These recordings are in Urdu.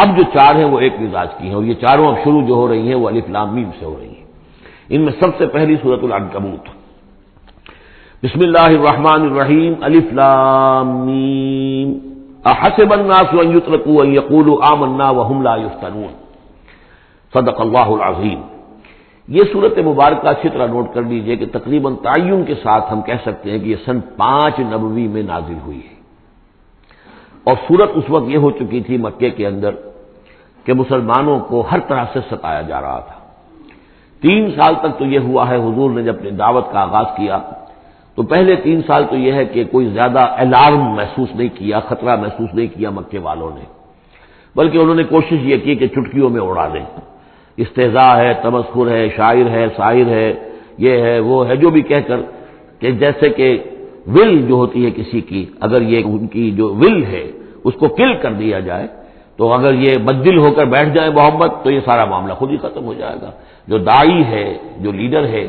اب جو چار ہیں وہ ایک مزاج کی ہیں، اور یہ چاروں اب شروع جو ہو رہی ہیں وہ الف لام میم سے ہو رہی ہیں۔ ان میں سب سے پہلی سورۃ العنکبوت، بسم اللہ الرحمن الرحیم، الف لام میم، احسب الناس ان یترکوا ان یقولوا آمنا وهم لا یفتنون، صدق اللہ العظیم۔ یہ صورت مبارکہ اچھی طرح نوٹ کر لیجئے کہ تقریباً تعین کے ساتھ ہم کہہ سکتے ہیں کہ یہ سن 5 نبوی میں نازل ہوئی ہے، اور صورت اس وقت یہ ہو چکی تھی مکے کے اندر کہ مسلمانوں کو ہر طرح سے ستایا جا رہا تھا۔ 3 سال تک تو یہ ہوا ہے، حضور نے جب اپنی دعوت کا آغاز کیا تو پہلے 3 سال تو یہ ہے کہ کوئی زیادہ الارم محسوس نہیں کیا، خطرہ محسوس نہیں کیا مکے والوں نے، بلکہ انہوں نے کوشش یہ کی کہ چٹکیوں میں اڑا دیں، استہزاء ہے، تمسخر ہے، شاعر ہے، ساحر ہے، یہ ہے وہ ہے، جو بھی کہہ کر کہ جیسے کہ ول جو ہوتی ہے کسی کی، اگر یہ ان کی جو ول ہے اس کو کل کر دیا جائے تو اگر یہ بددل ہو کر بیٹھ جائے محمد تو یہ سارا معاملہ خود ہی ختم ہو جائے گا۔ جو داعی ہے، جو لیڈر ہے،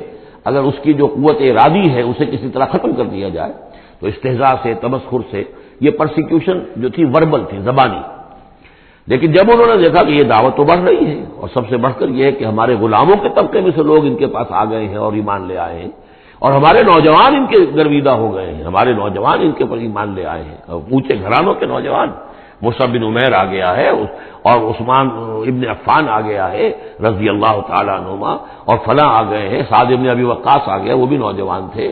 اگر اس کی جو قوت ارادی ہے اسے کسی طرح ختم کر دیا جائے تو استہزاء سے، تمسخر سے، یہ پرسیکیوشن جو تھی وربل تھی، زبانی۔ لیکن جب انہوں نے دیکھا کہ یہ دعوت تو بڑھ رہی ہے، اور سب سے بڑھ کر یہ ہے کہ ہمارے غلاموں کے طبقے میں سے لوگ ان کے پاس آ گئے ہیں اور ایمان لے آئے ہیں، اور ہمارے نوجوان ان کے گرویدہ ہو گئے ہیں، ہمارے نوجوان ان کے پر ایمان لے آئے ہیں، اور اونچے گھرانوں کے نوجوان، مصعب بن عمیر آ گیا ہے، اور عثمان ابن عفان آ گیا ہے رضی اللہ تعالیٰ عنہما، اور فلاں آ گئے ہیں، سعد ابن ابی وقاص آ گیا، وہ بھی نوجوان تھے،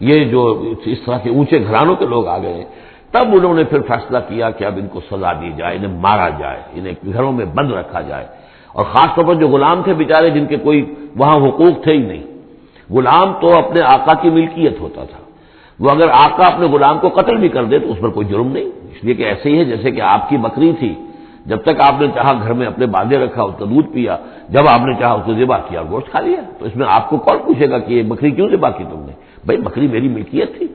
یہ جو اس طرح کے اونچے گھرانوں کے لوگ آ گئے ہیں۔ تب انہوں نے پھر فیصلہ کیا کہ اب ان کو سزا دی جائے، انہیں مارا جائے، انہیں گھروں میں بند رکھا جائے، اور خاص طور پر جو غلام تھے بیچارے، جن کے کوئی وہاں حقوق تھے ہی نہیں۔ غلام تو اپنے آقا کی ملکیت ہوتا تھا، وہ اگر آقا اپنے غلام کو قتل بھی کر دے تو اس پر کوئی جرم نہیں، اس لیے کہ ایسے ہی ہے جیسے کہ آپ کی بکری تھی، جب تک آپ نے چاہا گھر میں اپنے باندھے رکھا، اس کا دودھ پیا، جب آپ نے چاہا اس کو ذبح کیا اور گوشت کھا لیا، تو اس میں آپ کو کون پوچھے گا کہ یہ بکری کیوں ذبح کی تم نے؟ بھائی بکری میری ملکیت تھی۔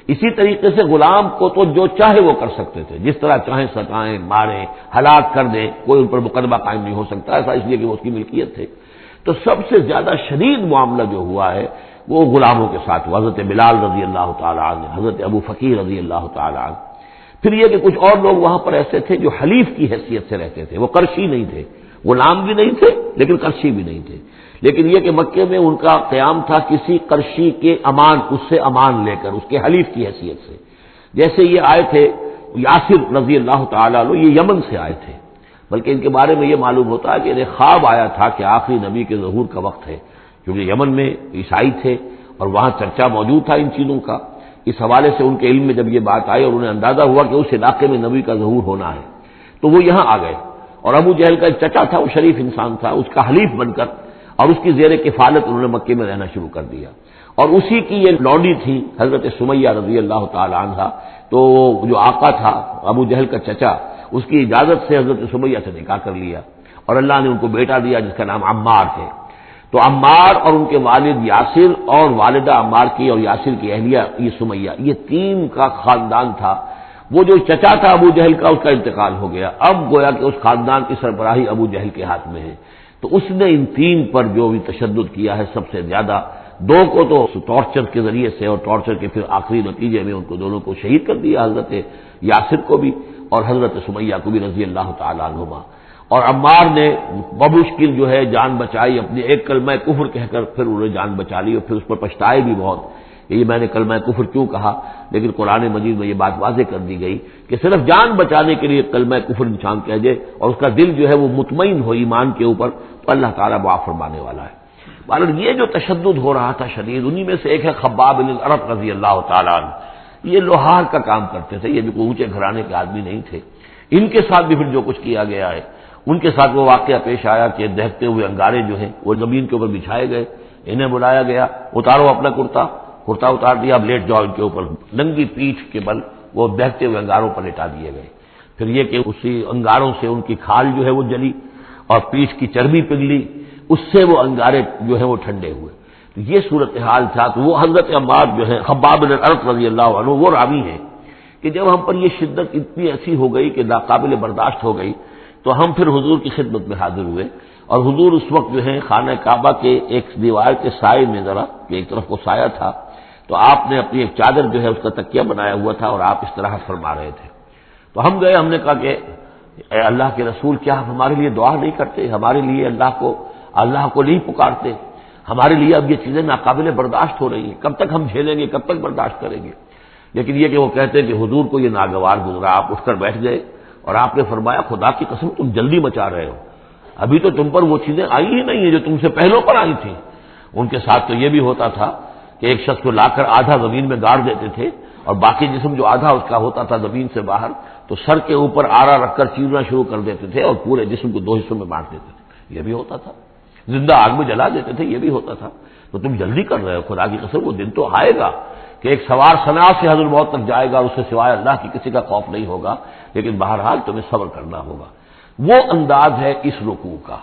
اسی طریقے سے غلام کو تو جو چاہے وہ کر سکتے تھے، جس طرح چاہیں ستائیں، ماریں، ہلاک کر دیں، کوئی ان پر مقدمہ قائم نہیں ہو سکتا، ایسا اس لیے کہ وہ اس کی ملکیت تھے۔ تو سب سے زیادہ شدید معاملہ جو ہوا ہے وہ غلاموں کے ساتھ ہوا، حضرت بلال رضی اللہ تعالیٰ عنہ، حضرت ابو فقیر رضی اللہ تعالیٰ عنہ۔ پھر یہ کہ کچھ اور لوگ وہاں پر ایسے تھے جو حلیف کی حیثیت سے رہتے تھے، وہ قرشی نہیں تھے، غلام بھی نہیں تھے لیکن قرشی بھی نہیں تھے، لیکن یہ کہ مکے میں ان کا قیام تھا کسی قرشی کے امان، اس سے امان لے کر، اس کے حلیف کی حیثیت سے۔ جیسے یہ آئے تھے یاسر رضی اللہ تعالیٰ عنہ، یہ یمن سے آئے تھے، بلکہ ان کے بارے میں یہ معلوم ہوتا ہے کہ انہیں خواب آیا تھا کہ آخری نبی کے ظہور کا وقت ہے، کیونکہ یمن میں عیسائی تھے اور وہاں چرچا موجود تھا ان چیزوں کا۔ اس حوالے سے ان کے علم میں جب یہ بات آئی اور انہیں اندازہ ہوا کہ اس علاقے میں نبی کا ظہور ہونا ہے تو وہ یہاں آ گئے، اور ابو جہل کا ایک چچا تھا، وہ شریف انسان تھا، اس کا حلیف بن کر اور اس کی زیر کفالت انہوں نے مکے میں رہنا شروع کر دیا، اور اسی کی یہ لونڈی تھی حضرت سمیہ رضی اللہ تعالی عنہا۔ تو جو آقا تھا ابو جہل کا چچا، اس کی اجازت سے حضرت سمیہ سے نکاح کر لیا، اور اللہ نے ان کو بیٹا دیا جس کا نام عمار ہے۔ تو عمار اور ان کے والد یاسر اور والدہ عمار کی اور یاسر کی اہلیہ یہ سمیہ، یہ 3 کا خاندان تھا۔ وہ جو چچا تھا ابو جہل کا، اس کا انتقال ہو گیا، اب گویا کہ اس خاندان کی سربراہی ابو جہل کے ہاتھ میں ہے۔ تو اس نے ان 3 پر جو بھی تشدد کیا ہے سب سے زیادہ، 2 کو تو ٹارچر کے ذریعے سے، اور ٹارچر کے پھر آخری نتیجے میں ان کو دونوں کو شہید کر دیا، حضرت یاسر کو بھی اور حضرت سمیہ کو بھی رضی اللہ تعالی عنہما۔ اور عمار نے بمشکل جو ہے جان بچائی، اپنے ایک کلمہ کفر کہہ کر پھر انہوں نے جان بچا لی، اور پھر اس پر پچھتائے بھی بہت کہ یہ میں نے کلمہ کفر کیوں کہا، لیکن قرآن مجید میں یہ بات واضح کر دی گئی کہ صرف جان بچانے کے لیے کلمہ کفر انسان کہہ دے اور اس کا دل جو ہے وہ مطمئن ہو ایمان کے اوپر، تو اللہ تعالیٰ معاف فرمانے والا ہے۔ مگر یہ جو تشدد ہو رہا تھا شدید، انہی میں سے ایک ہے خباب بن الارت رضی اللہ تعالیٰ عنہ۔ یہ لوہار کا کام کرتے تھے، یہ جو اونچے گھرانے کے آدمی نہیں تھے۔ ان کے ساتھ بھی پھر جو کچھ کیا گیا ہے، ان کے ساتھ وہ واقعہ پیش آیا کہ دہتے ہوئے انگارے جو ہیں وہ زمین کے اوپر بچھائے گئے، انہیں بلایا گیا، اتارو اپنا کرتا اتار دیا، اب لیٹ جاؤ ان کے اوپر، ننگی پیٹھ کے بل وہ دہتے ہوئے انگاروں پر لٹا دیے گئے۔ پھر یہ کہ اسی انگاروں سے ان کی کھال جو ہے وہ جلی اور پیٹھ کی چربی پگھلی، اس سے وہ انگارے جو ہیں وہ ٹھنڈے ہوئے۔ تو یہ صورتحال تھا۔ تو وہ حضرت عمار جو ہے خباب بن الارت رضی اللہ عنہ، وہ راوی ہیں کہ جب ہم پر یہ شدت اتنی ایسی ہو گئی کہ ناقابل برداشت ہو گئی، تو ہم پھر حضور کی خدمت میں حاضر ہوئے، اور حضور اس وقت جو ہے خانہ کعبہ کے ایک دیوار کے سائے میں، ذرا کہ ایک طرف کو سایہ تھا، تو آپ نے اپنی ایک چادر جو ہے اس کا تکیہ بنایا ہوا تھا اور آپ استراحت فرما رہے تھے۔ تو ہم گئے، ہم نے کہا کہ اے اللہ کے رسول کیا آپ ہمارے لیے دعا نہیں کرتے، ہمارے لیے اللہ کو نہیں پکارتے؟ ہمارے لیے اب یہ چیزیں ناقابل برداشت ہو رہی ہیں، کب تک ہم جھیلیں گے، کب تک برداشت کریں گے؟ لیکن یہ کہ وہ کہتے ہیں کہ حضور کو یہ ناگوار گزرا، آپ اٹھ کر بیٹھ گئے اور آپ نے فرمایا خدا کی قسم تم جلدی مچا رہے ہو، ابھی تو تم پر وہ چیزیں آئی ہی نہیں ہیں جو تم سے پہلوں پر آئی تھیں۔ ان کے ساتھ تو یہ بھی ہوتا تھا کہ ایک شخص کو لا کر آدھا زمین میں گاڑ دیتے تھے اور باقی جسم جو آدھا اس کا ہوتا تھا زمین سے باہر تو سر کے اوپر آرا رکھ کر چیرنا شروع کر دیتے تھے اور پورے جسم کو دو حصوں میں بانٹ دیتے تھے، یہ بھی ہوتا تھا۔ زندہ آگ میں جلا دیتے تھے، یہ بھی ہوتا تھا۔ تو تم جلدی کر رہے ہو، خدا کی قسم وہ دن تو آئے گا کہ ایک سوار صنع سے حضر الموت تک جائے گا، اس سے سوائے اللہ کی کسی کا خوف نہیں ہوگا، لیکن بہرحال تمہیں صبر کرنا ہوگا۔ وہ انداز ہے اس رکوع کا۔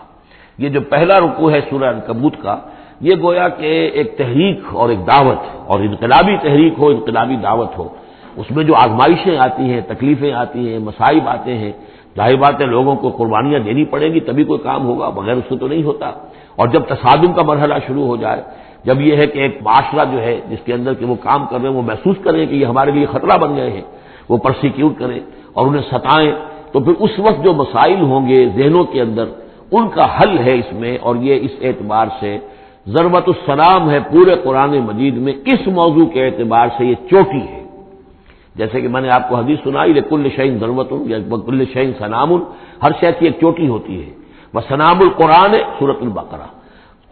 یہ جو پہلا رکوع ہے سورہ عنکبوت کا، یہ گویا کہ ایک تحریک اور ایک دعوت، اور انقلابی تحریک ہو، انقلابی دعوت ہو، اس میں جو آزمائشیں آتی ہیں، تکلیفیں آتی ہیں، مصائب آتے ہیں، ظاہر بات ہے لوگوں کو قربانیاں دینی پڑیں گی تبھی کوئی کام ہوگا، بغیر اس سے تو نہیں ہوتا۔ اور جب تصادم کا مرحلہ شروع ہو جائے، جب یہ ہے کہ ایک معاشرہ جو ہے جس کے اندر کہ وہ کام کر رہے ہیں وہ محسوس کریں کہ یہ ہمارے لیے خطرہ بن گئے ہیں، وہ پرسیکیوٹ کریں اور انہیں ستائیں، تو پھر اس وقت جو مسائل ہوں گے ذہنوں کے اندر ان کا حل ہے اس میں، اور یہ اس اعتبار سے ضربۃ السلام ہے پورے قرآن مجید میں، اس موضوع کے اعتبار سے یہ چوٹی ہے۔ جیسے کہ میں نے آپ کو حدیث سنائی لکل شیء ضربۃ یا لکل شیء سنام، ہر شے کی ایک چوٹی ہوتی ہے، وسنام القرآن سورۃ البقرہ،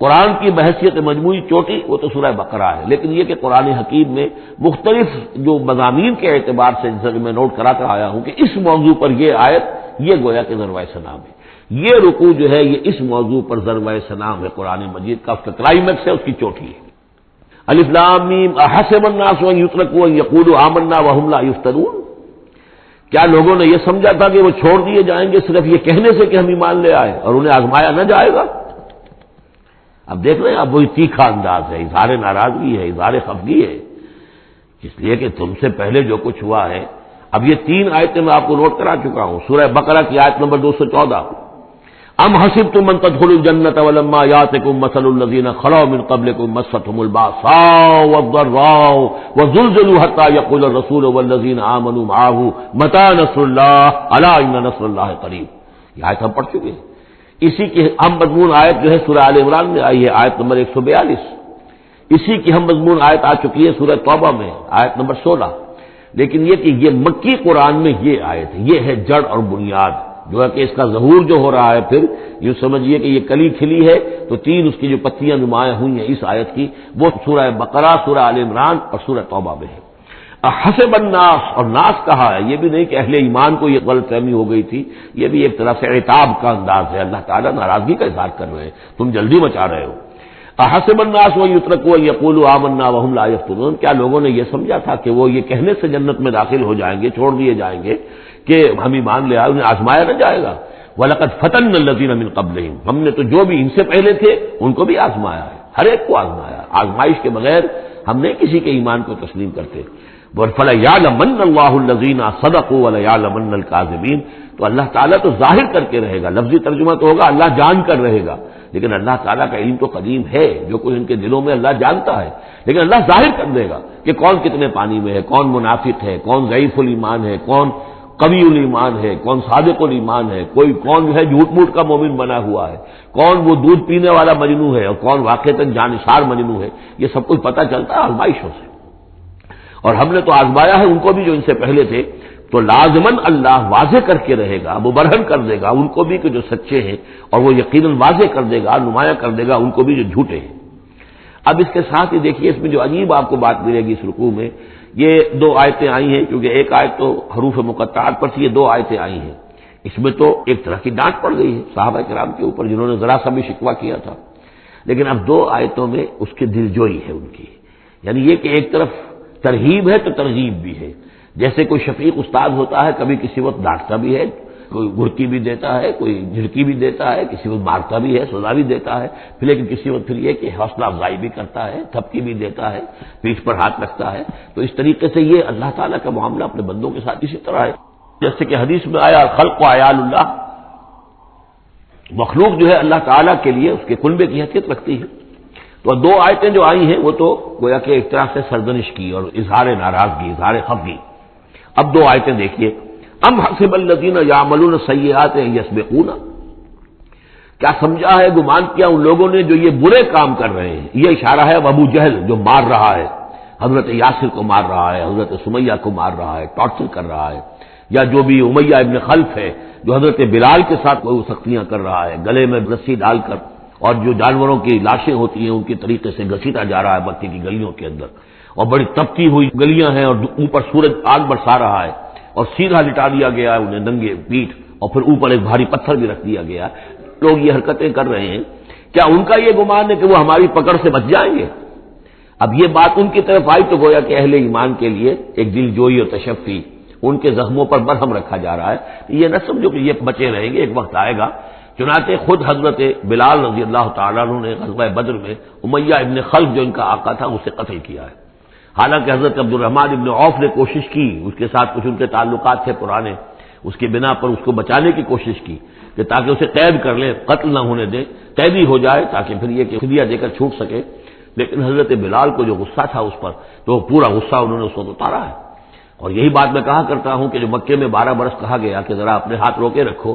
قرآن کی بحیثیت مجموعی چوٹی وہ تو سورہ بقرہ ہے، لیکن یہ کہ قرآن حکیم میں مختلف جو مضامین کے اعتبار سے میں نوٹ کراتا آیا ہوں کہ اس موضوع پر یہ آیت یہ گویا کہ ضربہ سنام ہے، یہ رکوع جو ہے یہ اس موضوع پر ضربہ سنام ہے قرآن مجید کا، اس کا کلائمیکس ہے، اس کی چوٹی ہے۔ الف لام میم احسب الناس ان یترکوا ان یقولوا آمنا وهم لا یفتنون، کیا لوگوں نے یہ سمجھا تھا کہ وہ چھوڑ دیے جائیں گے صرف یہ کہنے سے کہ ہم ایمان لے آئے اور انہیں آزمایا نہ جائے گا؟ اب دیکھ رہے ہیں اب وہی تیکھا انداز ہے، اظہار ناراضگی ہے، اظہار خفگی ہے، اس لیے کہ تم سے پہلے جو کچھ ہوا ہے۔ اب یہ 3 آیتیں میں آپ کو نوٹ کرا چکا ہوں، سورہ بقرہ کی آیت نمبر 214، ام حسبتم ان تدخلوا الجنة ولما يأتكم مثل الذين خلوا من قبلكم مستهم البأساء والضراء وزلزلوا حتى يقول الرسول والذين آمنوا معه متى نصر الله ألا إن نصر الله قريب، یہ آیت ہم پڑھ چکے ہیں۔ اسی کی ہم مضمون آیت جو ہے سورہ آل عمران میں آئی ہے، آیت نمبر 142، اسی کی ہم مضمون آیت آ چکی ہے سورہ توبہ میں، آیت نمبر 16، لیکن یہ کہ یہ مکی قرآن میں یہ آیت ہے، یہ ہے جڑ اور بنیاد، جو ہے کہ اس کا ظہور جو ہو رہا ہے، پھر یوں سمجھیے کہ یہ کلی کھلی ہے تو 3 اس کی جو پتیاں نمایاں ہوئی ہیں اس آیت کی، وہ سورہ بقرہ، سورہ آل عمران اور سورہ توبہ میں ہے۔ حسب الناس، اور ناس کہا ہے، یہ بھی نہیں کہ اہل ایمان کو یہ غلط فہمی ہو گئی تھی، یہ بھی ایک طرح سے عتاب کا انداز ہے، اللہ تعالیٰ ناراضگی کا اظہار کر رہے ہیں، تم جلدی مچا رہے ہو۔ احسب الناس ان یترکوا ان یقولوا آمنا وهم لا یفتنون، کیا لوگوں نے یہ سمجھا تھا کہ وہ یہ کہنے سے جنت میں داخل ہو جائیں گے، چھوڑ دیے جائیں گے کہ ہم ایمان لے آئے، انہیں آزمایا نہ جائے گا؟ وَلَقَدْ فَتَنَّا الَّذِينَ مِن قَبْلِهِمْ، ہم نے تو جو بھی ان سے پہلے تھے ان کو بھی آزمایا ہے، ہر ایک کو آزمایا، آزمائش کے بغیر ہم نہیں کسی کے ایمان کو تسلیم کرتے۔ فَلَيَعْلَمَنَّ اللَّهُ الَّذِينَ صَدَقُوا وَلَيَعْلَمَنَّ الْكَاذِبِينَ، تو اللہ تعالیٰ تو ظاہر کر کے رہے گا، لفظی ترجمہ تو ہوگا اللہ جان کر رہے گا، لیکن اللہ تعالیٰ کا علم تو قدیم ہے، جو کچھ ان کے دلوں میں اللہ جانتا ہے، لیکن اللہ ظاہر کر دے گا کہ کون کتنے پانی میں ہے، کون منافق ہے، کون ضعیف الایمان ہے، کون قوی الایمان ہے، کون صادق الایمان ہے، کون جو ہے جھوٹ موٹ کا مومن بنا ہوا ہے، کون وہ دودھ پینے والا مجنو ہے اور کون واقعتاً جانشار مجنو ہے، یہ سب کچھ پتہ چلتا ہے آزمائشوں سے۔ اور ہم نے تو آزمایا ہے ان کو بھی جو ان سے پہلے تھے، تو لازماً اللہ واضح کر کے رہے گا، مبرہن کر دے گا ان کو بھی کہ جو سچے ہیں، اور وہ یقیناً واضح کر دے گا، نمایاں کر دے گا ان کو بھی جو جھوٹے ہیں۔ اب اس کے ساتھ ہی دیکھیے اس میں جو عجیب آپ کو بات ملے گی اس رکوع میں، یہ 2 آیتیں آئی ہیں، کیونکہ ایک آیت تو حروف مقطعات پر تھی، یہ 2 آیتیں آئی ہیں، اس میں تو ایک طرح کی ڈانٹ پڑ گئی ہے صحابہ کرام کے اوپر جنہوں نے ذرا سا بھی شکوہ کیا تھا، لیکن اب 2 آیتوں میں اس کی دلجوئی ہے ان کی، یعنی یہ کہ ایک طرف ترغیب ہے تو ترغیب بھی ہے، جیسے کوئی شفیق استاد ہوتا ہے کبھی کسی وقت ڈانٹتا بھی ہے، کوئی گھڑکی بھی دیتا ہے، کوئی جھڑکی بھی دیتا ہے، کسی وقت مارتا بھی ہے، سزا بھی دیتا ہے، پھر لیکن کسی وقت پھر یہ کہ حوصلہ افزائی بھی کرتا ہے، تھپکی بھی دیتا ہے، پیٹھ پر ہاتھ رکھتا ہے۔ تو اس طریقے سے یہ اللہ تعالیٰ کا معاملہ اپنے بندوں کے ساتھ اسی طرح ہے، جیسے کہ حدیث میں آیا خلق و عیال اللہ، مخلوق جو ہے اللہ تعالیٰ کے لیے اس کے کنبے کی حیثیت رکھتی ہے۔ تو 2 آیتیں جو آئی ہیں وہ تو گویا کہ ایک طرح سے سرزنش کی اور اظہار ناراضگی، اظہار خفگی۔ اب 2 آیتیں دیکھیے، ام حسب الذین یعملون السیئات ان یسبقونا، کیا سمجھا ہے، گمان کیا ان لوگوں نے جو یہ برے کام کر رہے ہیں، یہ اشارہ ہے ابو جہل جو مار رہا ہے، حضرت یاسر کو مار رہا ہے، حضرت سمیہ کو مار رہا ہے، ٹارچر کر رہا ہے، یا جو بھی امیہ ابن خلف ہے جو حضرت بلال کے ساتھ کوئی سختیاں کر رہا ہے، گلے میں رسی ڈال کر، اور جو جانوروں کی لاشیں ہوتی ہیں ان کے طریقے سے گھسیٹا جا رہا ہے مکے کی گلیوں کے اندر، اور بڑی تپتی ہوئی گلیاں ہیں اور اوپر سورج آگ برسا رہا ہے، اور سیدھا لٹا دیا گیا ہے انہیں ننگے پیٹھ، اور پھر اوپر ایک بھاری پتھر بھی رکھ دیا گیا۔ لوگ یہ حرکتیں کر رہے ہیں، کیا ان کا یہ گمان ہے کہ وہ ہماری پکڑ سے بچ جائیں گے؟ اب یہ بات ان کی طرف آئی تو گویا کہ اہل ایمان کے لیے ایک دل جوئی اور تشفی، ان کے زخموں پر مرہم رکھا جا رہا ہے، یہ نہ سمجھو کہ یہ بچے رہیں گے، ایک وقت آئے گا۔ چنانچہ خود حضرت بلال رضی اللہ تعالیٰ عنہ نے غزوہ بدر میں امیہ ابن خلف جو ان کا آقا تھا اسے قتل کیا ہے، حالانکہ حضرت عبد الرحمن ابن عوف نے کوشش کی، اس کے ساتھ کچھ ان کے تعلقات تھے پرانے، اس کی بنا پر اس کو بچانے کی کوشش کی کہ تاکہ اسے قید کر لیں، قتل نہ ہونے دیں، قیدی ہو جائے تاکہ پھر یہ کہ فدیہ دے کر چھوٹ سکے، لیکن حضرت بلال کو جو غصہ تھا اس پر، تو پورا غصہ انہوں نے اس وقت اتارا ہے۔ اور یہی بات میں کہا کرتا ہوں کہ جو مکے میں 12 برس کہا گیا کہ ذرا اپنے ہاتھ روکے رکھو،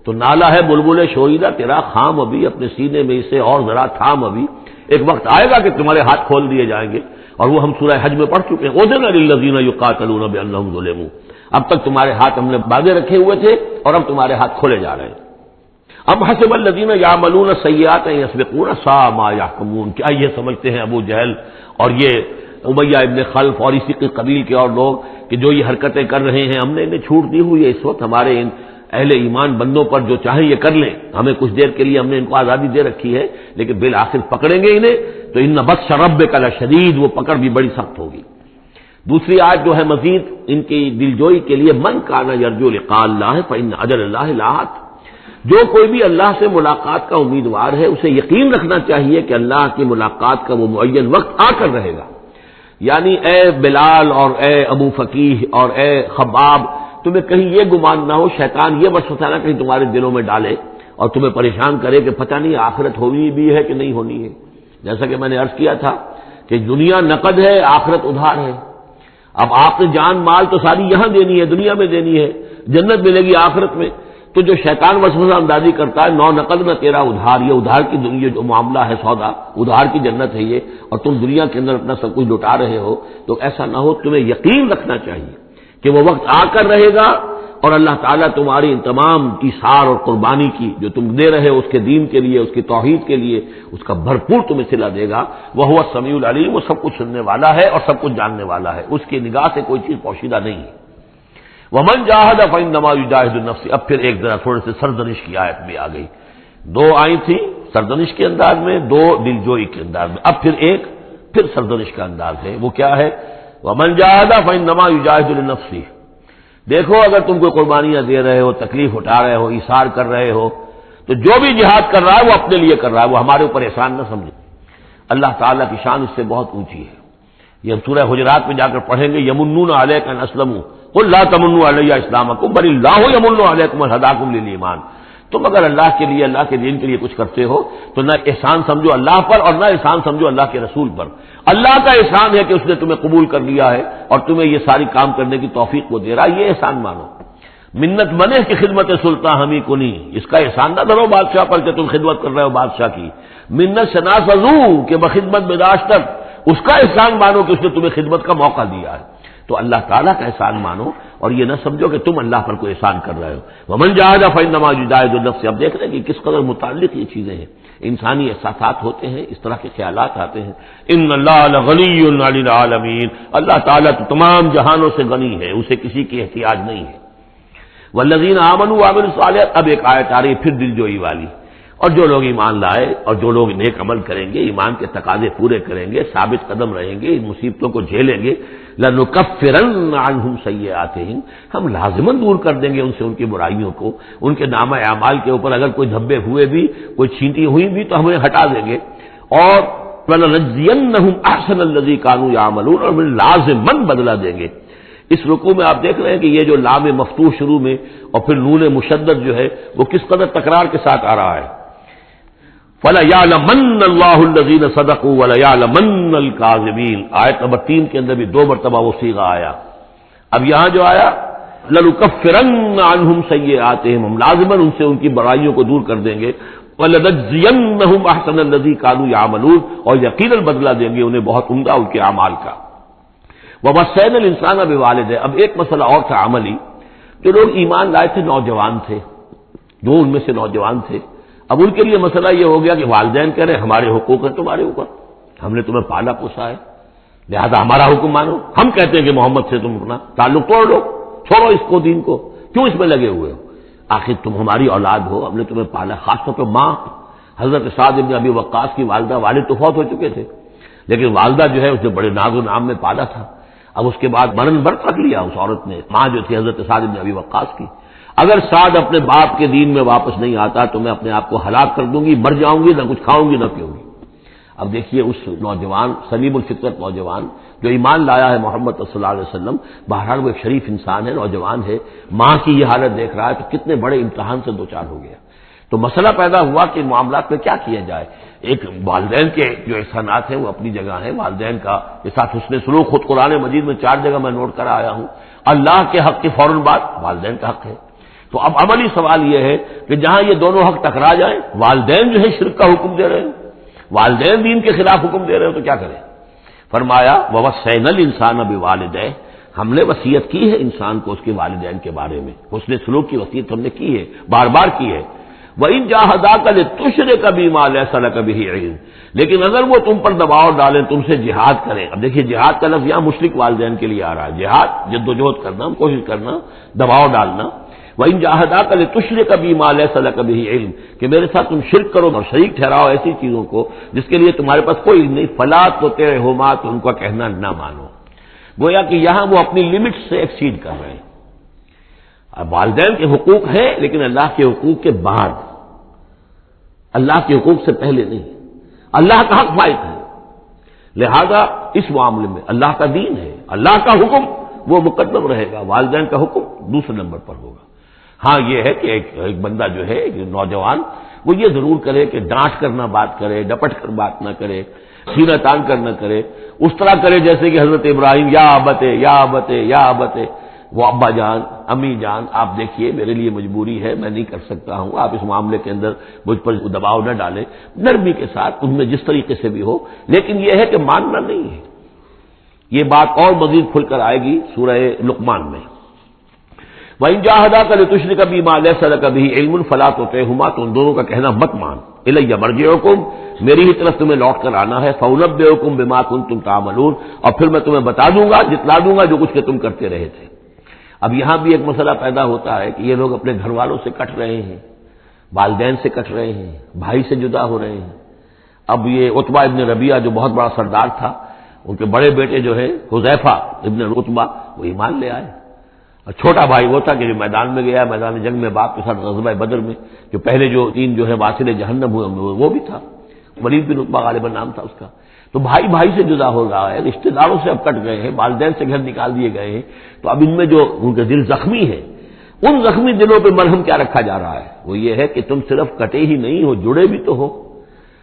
تو نالا ہے بلبل شوریدہ تیرا خام ابھی، اپنے سینے میں اسے اور ذرا تھام ابھی، ایک وقت آئے گا کہ تمہارے ہاتھ کھول دیے جائیں گے، اور وہ ہم سورہ حج میں پڑھ چکے ہیں، اذن للذین یقاتلون بانہم ظلموا، اب تک تمہارے ہاتھ ہم نے باندھے رکھے ہوئے تھے اور اب تمہارے ہاتھ کھولے جا رہے ہیں۔ ام حسب الذین یعملون السیئات ان یسبقونا ساء ما یحکمون، کیا یہ سمجھتے ہیں ابو جہل اور یہ امیہ ابن خلف اور اسی کے قبیل کے اور لوگ کہ جو یہ حرکتیں کر رہے ہیں ہم نے انہیں چھوٹ دی ہوئی ہے، اس وقت ہمارے ان اہل ایمان بندوں پر جو چاہیں یہ کر لیں، ہمیں کچھ دیر کے لیے ہم نے ان کو آزادی دے رکھی ہے، لیکن بالآخر پکڑیں گے انہیں تو ان بطش ربک لشدید، وہ پکڑ بھی بڑی سخت ہوگی۔ دوسری آیت جو ہے مزید ان کی دلجوئی کے لیے، من کان یرجو لقاء اللہ فإن اجل اللہ لآت، جو کوئی بھی اللہ سے ملاقات کا امیدوار ہے اسے یقین رکھنا چاہیے کہ اللہ کی ملاقات کا وہ معین وقت آ کر رہے گا۔ یعنی اے بلال اور اے ابو فقیہ اور اے خباب، تمہیں کہیں یہ گمان نہ ہو، شیطان یہ وسوسہ نہ کہیں تمہارے دلوں میں ڈالے اور تمہیں پریشان کرے کہ پتہ نہیں آخرت ہونی بھی ہے کہ نہیں ہونی ہے۔ جیسا کہ میں نے عرض کیا تھا کہ دنیا نقد ہے، آخرت ادھار ہے۔ اب آپ نے جان مال تو ساری یہاں دینی ہے، دنیا میں دینی ہے، جنت ملے گی آخرت میں، تو جو شیطان وسوسہ اندازی کرتا ہے نو نقد نہ تیرا ادھار، یہ ادھار کی دنیا جو معاملہ ہے، سودا ادھار کی جنت ہے یہ، اور تم دنیا کے اندر اپنا سب کچھ لٹا رہے ہو، تو ایسا نہ ہو، تمہیں یقین رکھنا چاہیے کہ وہ وقت آ کر رہے گا اور اللہ تعالیٰ تمہاری ان تمام ایثار اور قربانی کی جو تم دے رہے ہو اس کے دین کے لیے، اس کی توحید کے لیے، اس کا بھرپور تمہیں صلہ دے گا۔ وہ هو السمیع العلیم، وہ سب کچھ سننے والا ہے اور سب کچھ جاننے والا ہے، اس کی نگاہ سے کوئی چیز پوشیدہ نہیں ہے۔ ومن جاہد فانما یجاہد النفس، اب پھر ایک ذرا تھوڑے سے سرزنش کی آیت بھی آ گئی، دو آئی تھی سرزنش کے انداز میں، دو دلجوئی کے انداز میں، اب پھر ایک پھر سرزنش کا انداز ہے، وہ کیا ہے؟ ومن جاہد فانما یجاہد لنفسہ، دیکھو اگر تم کوئی قربانیاں دے رہے ہو، تکلیف اٹھا رہے ہو، ایثار کر رہے ہو، تو جو بھی جہاد کر رہا ہے وہ اپنے لیے کر رہا ہے، وہ ہمارے اوپر احسان نہ سمجھے۔ اللہ تعالیٰ کی شان اس سے بہت اونچی ہے، یہ ہم سورہ حجرات میں جا کر پڑھیں گے، یمنون علیک ان اسلموا قل لا تمنوا علی اسلامکم بل اللہ یمن علیکم ان ہداکم للایمان، تم اگر اللہ کے لیے، اللہ کے دین کے لیے کچھ کرتے ہو تو نہ احسان سمجھو اللہ پر اور نہ احسان سمجھو اللہ کے رسول پر، اللہ کا احسان ہے کہ اس نے تمہیں قبول کر لیا ہے اور تمہیں یہ ساری کام کرنے کی توفیق وہ دے رہا ہے، یہ احسان مانو۔ منت بنے کہ خدمت سلطان ہمیں کنی، اس کا احسان نہ دھرو بادشاہ پر کہ تم خدمت کر رہے ہو بادشاہ کی، منت شناس ازو کہ بخدمت بداشت تک، اس کا احسان مانو کہ اس نے تمہیں خدمت کا موقع دیا ہے، تو اللہ تعالیٰ کا احسان مانو اور یہ نہ سمجھو کہ تم اللہ پر کوئی احسان کر رہے ہو۔ ومن جاہد فانما یجاہد لنفسہ، اب دیکھ رہے ہیں کہ کس قدر متعلق یہ چیزیں ہیں، انسانی احساسات ہوتے ہیں، اس طرح کے خیالات آتے ہیں۔ ان اللہ لغنی عن العالمین، اللہ تعالیٰ تو تمام جہانوں سے غنی ہے، اسے کسی کی احتیاج نہیں ہے۔ والذین آمنوا وعملوا الصالحات، اب ایک آیت آ رہی پھر دلجوئی والی، اور جو لوگ ایمان لائے اور جو لوگ نیک عمل کریں گے، ایمان کے تقاضے پورے کریں گے، ثابت قدم رہیں گے، ان مصیبتوں کو جھیلیں گے، لَنُكَفِّرَنَّ عَنْهُمْ سَيِّئَاتِهِمْ، ہم لازماً دور کر دیں گے ان سے ان کی برائیوں کو، ان کے نامہ اعمال کے اوپر اگر کوئی دھبے ہوئے بھی، کوئی چھینٹی ہوئی بھی تو ہمیں ہٹا دیں گے، اور وَلَنَجْزِيَنَّهُمْ أَحْسَنَ الَّذِي كَانُوا يَعْمَلُونَ، اور لازماً بدلہ دیں گے۔ اس رکوع میں آپ دیکھ رہے ہیں کہ یہ جو لام مفتوح شروع میں اور پھر نون مشدد جو ہے وہ کس قدر تکرار کے ساتھ آ رہا ہے۔ فَلَيَعْلَمَنَّ اللَّهُ الَّذِينَ صَدَقُوا وَلَيَعْلَمَنَّ الْكَاذِبِينَ، آیت نمبر 3 کے اندر بھی 2 مرتبہ وہ صیغہ آیا۔ اب یہاں جو آیا لَنُكَفِّرَنَّ عَنْهُمْ سَيِّئَاتِهِمْ، ہم لازماً ان سے ان کی برائیوں کو دور کر دیں گے، وَلَنَجْزِيَنَّهُمْ أَحْسَنَ الَّذِي كَانُوا يَعْمَلُونَ، اور یقیناً بدلہ دیں گے انہیں بہت عمدہ ان کے اعمال کا۔ وَوَصَّيْنَا الْإِنسَانَ بِوَالِدَيْهِ، اب ایک مسئلہ اور تھا عملی، جو لوگ ایمان لائے تھے نوجوان تھے، جو ان میں سے نوجوان تھے، اب ان کے لیے مسئلہ یہ ہو گیا کہ والدین کہہ رہے ہمارے حقوق ہیں تمہارے اوپر، ہم نے تمہیں پالا پوسا ہے، لہذا ہمارا حکم مانو، ہم کہتے ہیں کہ محمد سے تم اپنا تعلق توڑ لو، چھوڑو اس کو، دین کو، کیوں اس میں لگے ہوئے ہو؟ آخر تم ہماری اولاد ہو، ہم نے تمہیں پالا، خاص طور پہ ماں حضرت سعد بن ابی وقاص کی والدہ، والد تو فوت ہو چکے تھے لیکن والدہ جو ہے اس نے بڑے ناز و نام میں پالا تھا، اب اس کے بعد مرن برت رکھ لیا اس عورت نے، ماں جو تھی حضرت سعد بن ابی وقاص کی، اگر سعد اپنے باپ کے دین میں واپس نہیں آتا تو میں اپنے آپ کو ہلاک کر دوں گی، مر جاؤں گی، نہ کچھ کھاؤں گی نہ پیوں گی۔ اب دیکھیے اس نوجوان سلیم الفطرت نوجوان جو ایمان لایا ہے محمد صلی اللہ علیہ وسلم، بہرحال وہ ایک شریف انسان ہے، نوجوان ہے، ماں کی یہ حالت دیکھ رہا ہے تو کتنے بڑے امتحان سے دوچار ہو گیا۔ تو مسئلہ پیدا ہوا کہ معاملات میں کیا کیا جائے۔ ایک والدین کے جو احسانات ہیں وہ اپنی جگہ ہیں، والدین کا کے ساتھ حسن سلوک خود قرآن مجید میں 4 جگہ میں نوٹ کرا آیا ہوں، اللہ کے حق کے فوراً بعد والدین کا حق ہے۔ تو اب عملی سوال یہ ہے کہ جہاں یہ دونوں حق ٹکرا جائیں، والدین جو ہے شرک کا حکم دے رہے ہیں، والدین دین کے خلاف حکم دے رہے ہیں، تو کیا کریں؟ فرمایا وَوَصَّيْنَا الْإِنسَانَ بِوَالِدَيْهِ، ہم نے وصیت کی ہے انسان کو اس کے والدین کے بارے میں، حسن سلوک کی وصیت ہم نے کی ہے، بار بار کی ہے۔ وَإِن جَاهَدَاكَ لِتُشْرِكَ بِمَا لَيْسَ لَكَ بِهِ عِلْمٌ، لیکن اگر وہ تم پر دباؤ ڈالیں، تم سے جہاد کریں، اب دیکھیے جہاد کا لفظ یہاں مشرک والدین کے لیے آ رہا ہے، جہاد جد و جہد کرنا، کوشش کرنا، دباؤ ڈالنا۔ وَإِن جَاهَدَاكَ لِتُشْرِكَ بِمَا لَيْسَ لَكَ بِهِ عِلْمٌ، کہ میرے ساتھ تم شرک کرو اور شریک ٹھہراؤ ایسی چیزوں کو جس کے لیے تمہارے پاس کوئی علم نہیں، فَلَا تُطِعْهُمَا، تو ان کا کہنا نہ مانو۔ گویا کہ یہاں وہ اپنی لمٹ سے ایکسیڈ کر رہے ہیں۔ اب والدین کے حقوق ہیں لیکن اللہ کے حقوق کے بعد، اللہ کے حقوق سے پہلے نہیں، اللہ کا حق فائد ہے، لہذا اس معاملے میں اللہ کا دین ہے، اللہ کا حکم وہ مقدم رہے گا، والدین کا حکم دوسرے نمبر پر ہوگا۔ ہاں یہ ہے کہ ایک بندہ جو ہے ایک نوجوان وہ یہ ضرور کرے کہ ڈانٹ کر نہ بات کرے، ڈپٹ کر بات نہ کرے، سینہ تان کر نہ کرے، اس طرح کرے جیسے کہ حضرت ابراہیم یا ابتے یا ابتے یا ابتے، وہ ابا جان امی جان آپ دیکھیے میرے لیے مجبوری ہے، میں نہیں کر سکتا ہوں، آپ اس معاملے کے اندر مجھ پر دباؤ نہ ڈالیں، نرمی کے ساتھ ان میں جس طریقے سے بھی ہو، لیکن یہ ہے کہ ماننا نہیں ہے۔ یہ بات اور مزید کھل کر آئے گی سورہ لقمان میں۔ وَإِن جَاهَدَاكَ لِتُشْرِكَ بِمَا لَيْسَ لَكَ بِهِ عِلْمٌ فَلَا تُطِعْهُمَا، تو ان دونوں کا کہنا مت مان۔ إِلَيَّ مَرْجِعُكُمْ، میری ہی طرف تمہیں لوٹ کر آنا ہے، فَأُنَبِّئُكُم بِمَا كُنتُمْ تَعْمَلُونَ، اور پھر میں تمہیں بتا دوں گا، جتلا دوں گا جو کچھ کہ تم کرتے رہے تھے۔ اب یہاں بھی ایک مسئلہ پیدا ہوتا ہے کہ یہ لوگ اپنے گھر والوں سے کٹ رہے ہیں، والدین سے کٹ رہے ہیں، بھائی سے جدا ہو رہے ہیں۔ اب یہ عتبہ ابن ربیعہ جو بہت بڑا سردار تھا، ان کے بڑے بیٹے جو ہے حذیفہ ابن عتبہ، وہ ایمان لے آئے، اور چھوٹا بھائی وہ تھا کہ جو میدان میں گیا، میدان جنگ میں باپ کے ساتھ غزوہ بدر میں، جو پہلے جو 3 جو ہے واصل جہنم ہوئے وہ بھی تھا، ولید بن عتبہ غالباً نام تھا اس کا۔ تو بھائی بھائی سے جدا ہو رہا ہے، رشتہ داروں سے اب کٹ گئے ہیں، والدین سے گھر نکال دیے گئے ہیں، تو اب ان میں جو ان کے دل زخمی ہیں، ان زخمی دلوں پہ مرہم کیا رکھا جا رہا ہے؟ وہ یہ ہے کہ تم صرف کٹے ہی نہیں ہو، جڑے بھی تو ہو۔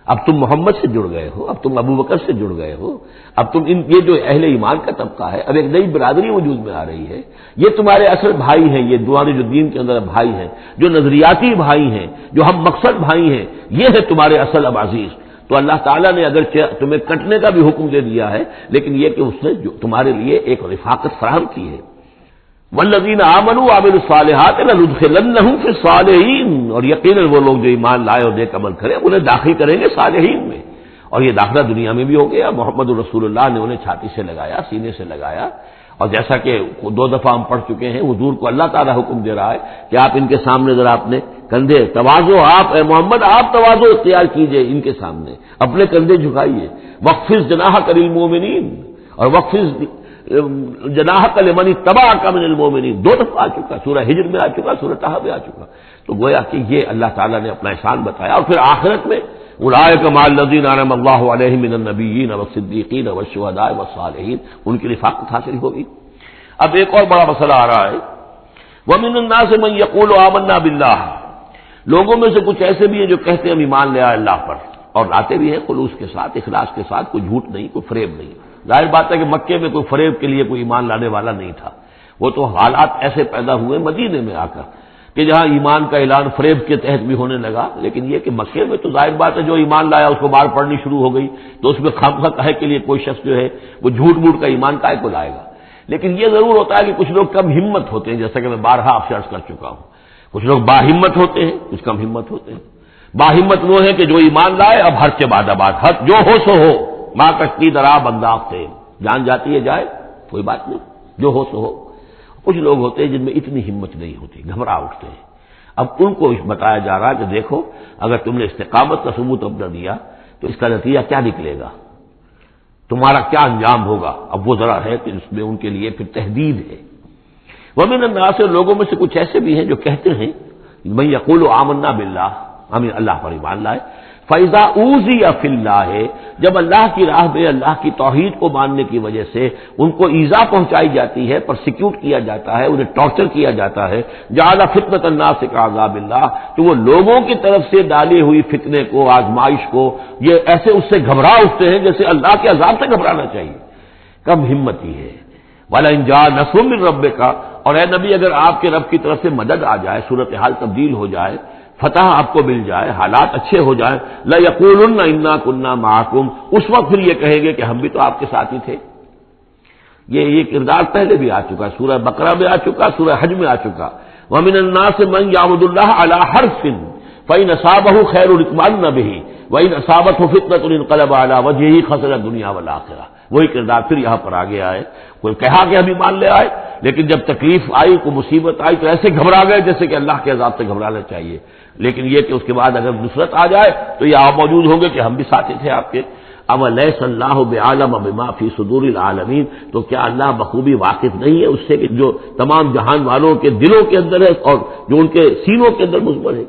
اب تم محمد سے جڑ گئے ہو، اب تم ابو بکر سے جڑ گئے ہو، اب تم یہ جو اہل ایمان کا طبقہ ہے، اب ایک نئی برادری وجود میں آ رہی ہے، یہ تمہارے اصل بھائی ہیں، یہ تمہارے جو دین کے اندر بھائی ہیں، جو نظریاتی بھائی ہیں، جو ہم مقصد بھائی ہیں، یہ ہے تمہارے اصل اب عزیز۔ تو اللہ تعالیٰ نے اگر تمہیں کٹنے کا بھی حکم دے دیا ہے، لیکن یہ کہ اس نے جو تمہارے لیے ایک رفاقت فراہم کی ہے۔ والذین آمنوا وعملوا الصالحات لندخلنہم فی الصالحین، اور یقیناً وہ لوگ جو ایمان لائے اور نیک عمل کرے انہیں داخل کریں گے صالحین میں، اور یہ داخلہ دنیا میں بھی ہو گیا، محمد رسول اللہ نے انہیں چھاتی سے لگایا، سینے سے لگایا، اور جیسا کہ 2 دفعہ ہم پڑھ چکے ہیں، حضور کو اللہ تعالیٰ حکم دے رہا ہے کہ آپ ان کے سامنے ذرا اپنے کندھے تواضع، آپ اے محمد آپ تواضع اختیار کیجئے، ان کے سامنے اپنے کندھے جھکائیے، وَخْفِضْ جَنَاحَكَ لِلْمُؤْمِنِينَ، اور وَخْفِضْ جناحَكَ لِمَنِ اتَّبَعَكَ مِنَ الْمُؤْمِنِينَ 2 دفعہ آ چکا، سورہ ہجر میں آ چکا، سورہ طہ میں آ چکا۔ تو گویا کہ یہ اللہ تعالیٰ نے اپنا احسان بتایا، اور پھر آخرت میں اولئک مع الذین انعم اللہ علیہم من النبیین والصدیقین والشہداء والصالحین، ان کی رفاقت حاصل ہوگی۔ اب ایک اور بڑا مسئلہ آ رہا ہے، وَمِنَ النَّاسِ مَن يَقُولُ آمَنَّا بِاللَّهِ، لوگوں میں سے کچھ ایسے بھی ہیں جو کہتے ہیں ہم ایمان لے آئے اللہ پر، اور لاتے بھی ہیں خلوص کے ساتھ، اخلاص کے ساتھ، کوئی جھوٹ نہیں، کوئی فریب نہیں۔ ظاہر بات ہے کہ مکے میں کوئی فریب کے لیے کوئی ایمان لانے والا نہیں تھا، وہ تو حالات ایسے پیدا ہوئے مدینے میں آ کر کہ جہاں ایمان کا اعلان فریب کے تحت بھی ہونے لگا، لیکن یہ کہ مکے میں تو ظاہر بات ہے جو ایمان لایا اس کو مار پڑنی شروع ہو گئی، تو اس میں خامخواہ کہے کے لیے کوئی شخص جو ہے وہ جھوٹ موٹ کا ایمان کائے کو لائے گا۔ لیکن یہ ضرور ہوتا ہے کہ کچھ لوگ کم ہمت ہوتے ہیں، جیسا کہ میں بارہا آپ سے عرض کر چکا ہوں، کچھ لوگ باہمت ہوتے ہیں، کچھ کم ہمت ہوتے ہیں۔ باہمت وہ ہے کہ جو ایمان لائے اب ہر سے بعد آباد، ہر جو ہو سو ہو، ماں کشتی درا بنداخ سے، جان جاتی ہے جائے کوئی بات نہیں، جو ہو سو ہو۔ کچھ لوگ ہوتے ہیں جن میں اتنی ہمت نہیں ہوتی، گھبرا اٹھتے ہیں۔ اب ان کو بتایا جا رہا ہے کہ دیکھو اگر تم نے استقامت کا ثبوت اپنا دیا تو اس کا نتیجہ کیا نکلے گا، تمہارا کیا انجام ہوگا۔ اب وہ ذرا ہے کہ اس میں ان کے لیے پھر تحدید ہے۔ ومن الناس، لوگوں میں سے کچھ ایسے بھی ہیں جو کہتے ہیں من یقول آمنا باللہ، ہم اللہ پر ایمان لائے، فَإِذَا أُوذِيَ فِي اللَّهِ، جب اللہ کی راہ میں اللہ کی توحید کو ماننے کی وجہ سے ان کو ایذا پہنچائی جاتی ہے، پرسیکیوٹ کیا جاتا ہے، انہیں ٹارچر کیا جاتا ہے، جعل فتنة الناس كعذاب اللہ، تو وہ لوگوں کی طرف سے ڈالی ہوئی فتنے کو، آزمائش کو، یہ ایسے اس سے گھبرا اٹھتے ہیں جیسے اللہ کے عذاب سے گھبرانا چاہیے۔ کم ہمتی ہے۔ وَلَئِن جَاءَ نَصْرٌ مِّن رَّبِّكَ، اور اے نبی اگر آپ کے رب کی طرف سے مدد آ جائے، صورتحال تبدیل ہو جائے، فتح آپ کو مل جائے، حالات اچھے ہو جائیں، لَيَقُولُنَّ إِنَّا كُنَّا مَعَكُمْ، اس وقت پھر یہ کہیں گے کہ ہم بھی تو آپ کے ساتھ ہی تھے۔ یہ کردار پہلے بھی آ چکا، سورہ بقرہ میں آ چکا، سورہ حج میں آ چکا۔ وَمِنَ النَّاسِ مَن يَعْبُدُ اللَّهَ عَلَىٰ حَرْفٍ فَإِنْ أَصَابَهُ خَيْرٌ اطْمَأَنَّ بِهِ وَإِنْ أَصَابَتْهُ فِتْنَةٌ انقلب عَلَىٰ وَجْهِهِ خَسِرَ الدُّنْيَا وَالْآخِرَةَ۔ وہی کردار پھر یہاں پر آ گیا ہے۔ کوئی کہا کہ ہم ایمان لے آئے، لیکن جب تکلیف آئی، کوئی مصیبت آئی تو ایسے گھبرا گئے جیسے کہ اللہ کے عذاب سے گھبرانا چاہیے، لیکن یہ کہ اس کے بعد اگر نصرت آ جائے تو یہ آپ موجود ہوں گے کہ ہم بھی ساتھی تھے آپ کے۔ اولیس اللہ بعالم بما فی صدور العالمین، تو کیا اللہ بخوبی واقف نہیں ہے اس سے کہ جو تمام جہان والوں کے دلوں کے اندر ہے اور جو ان کے سینوں کے اندر مضمر ہے۔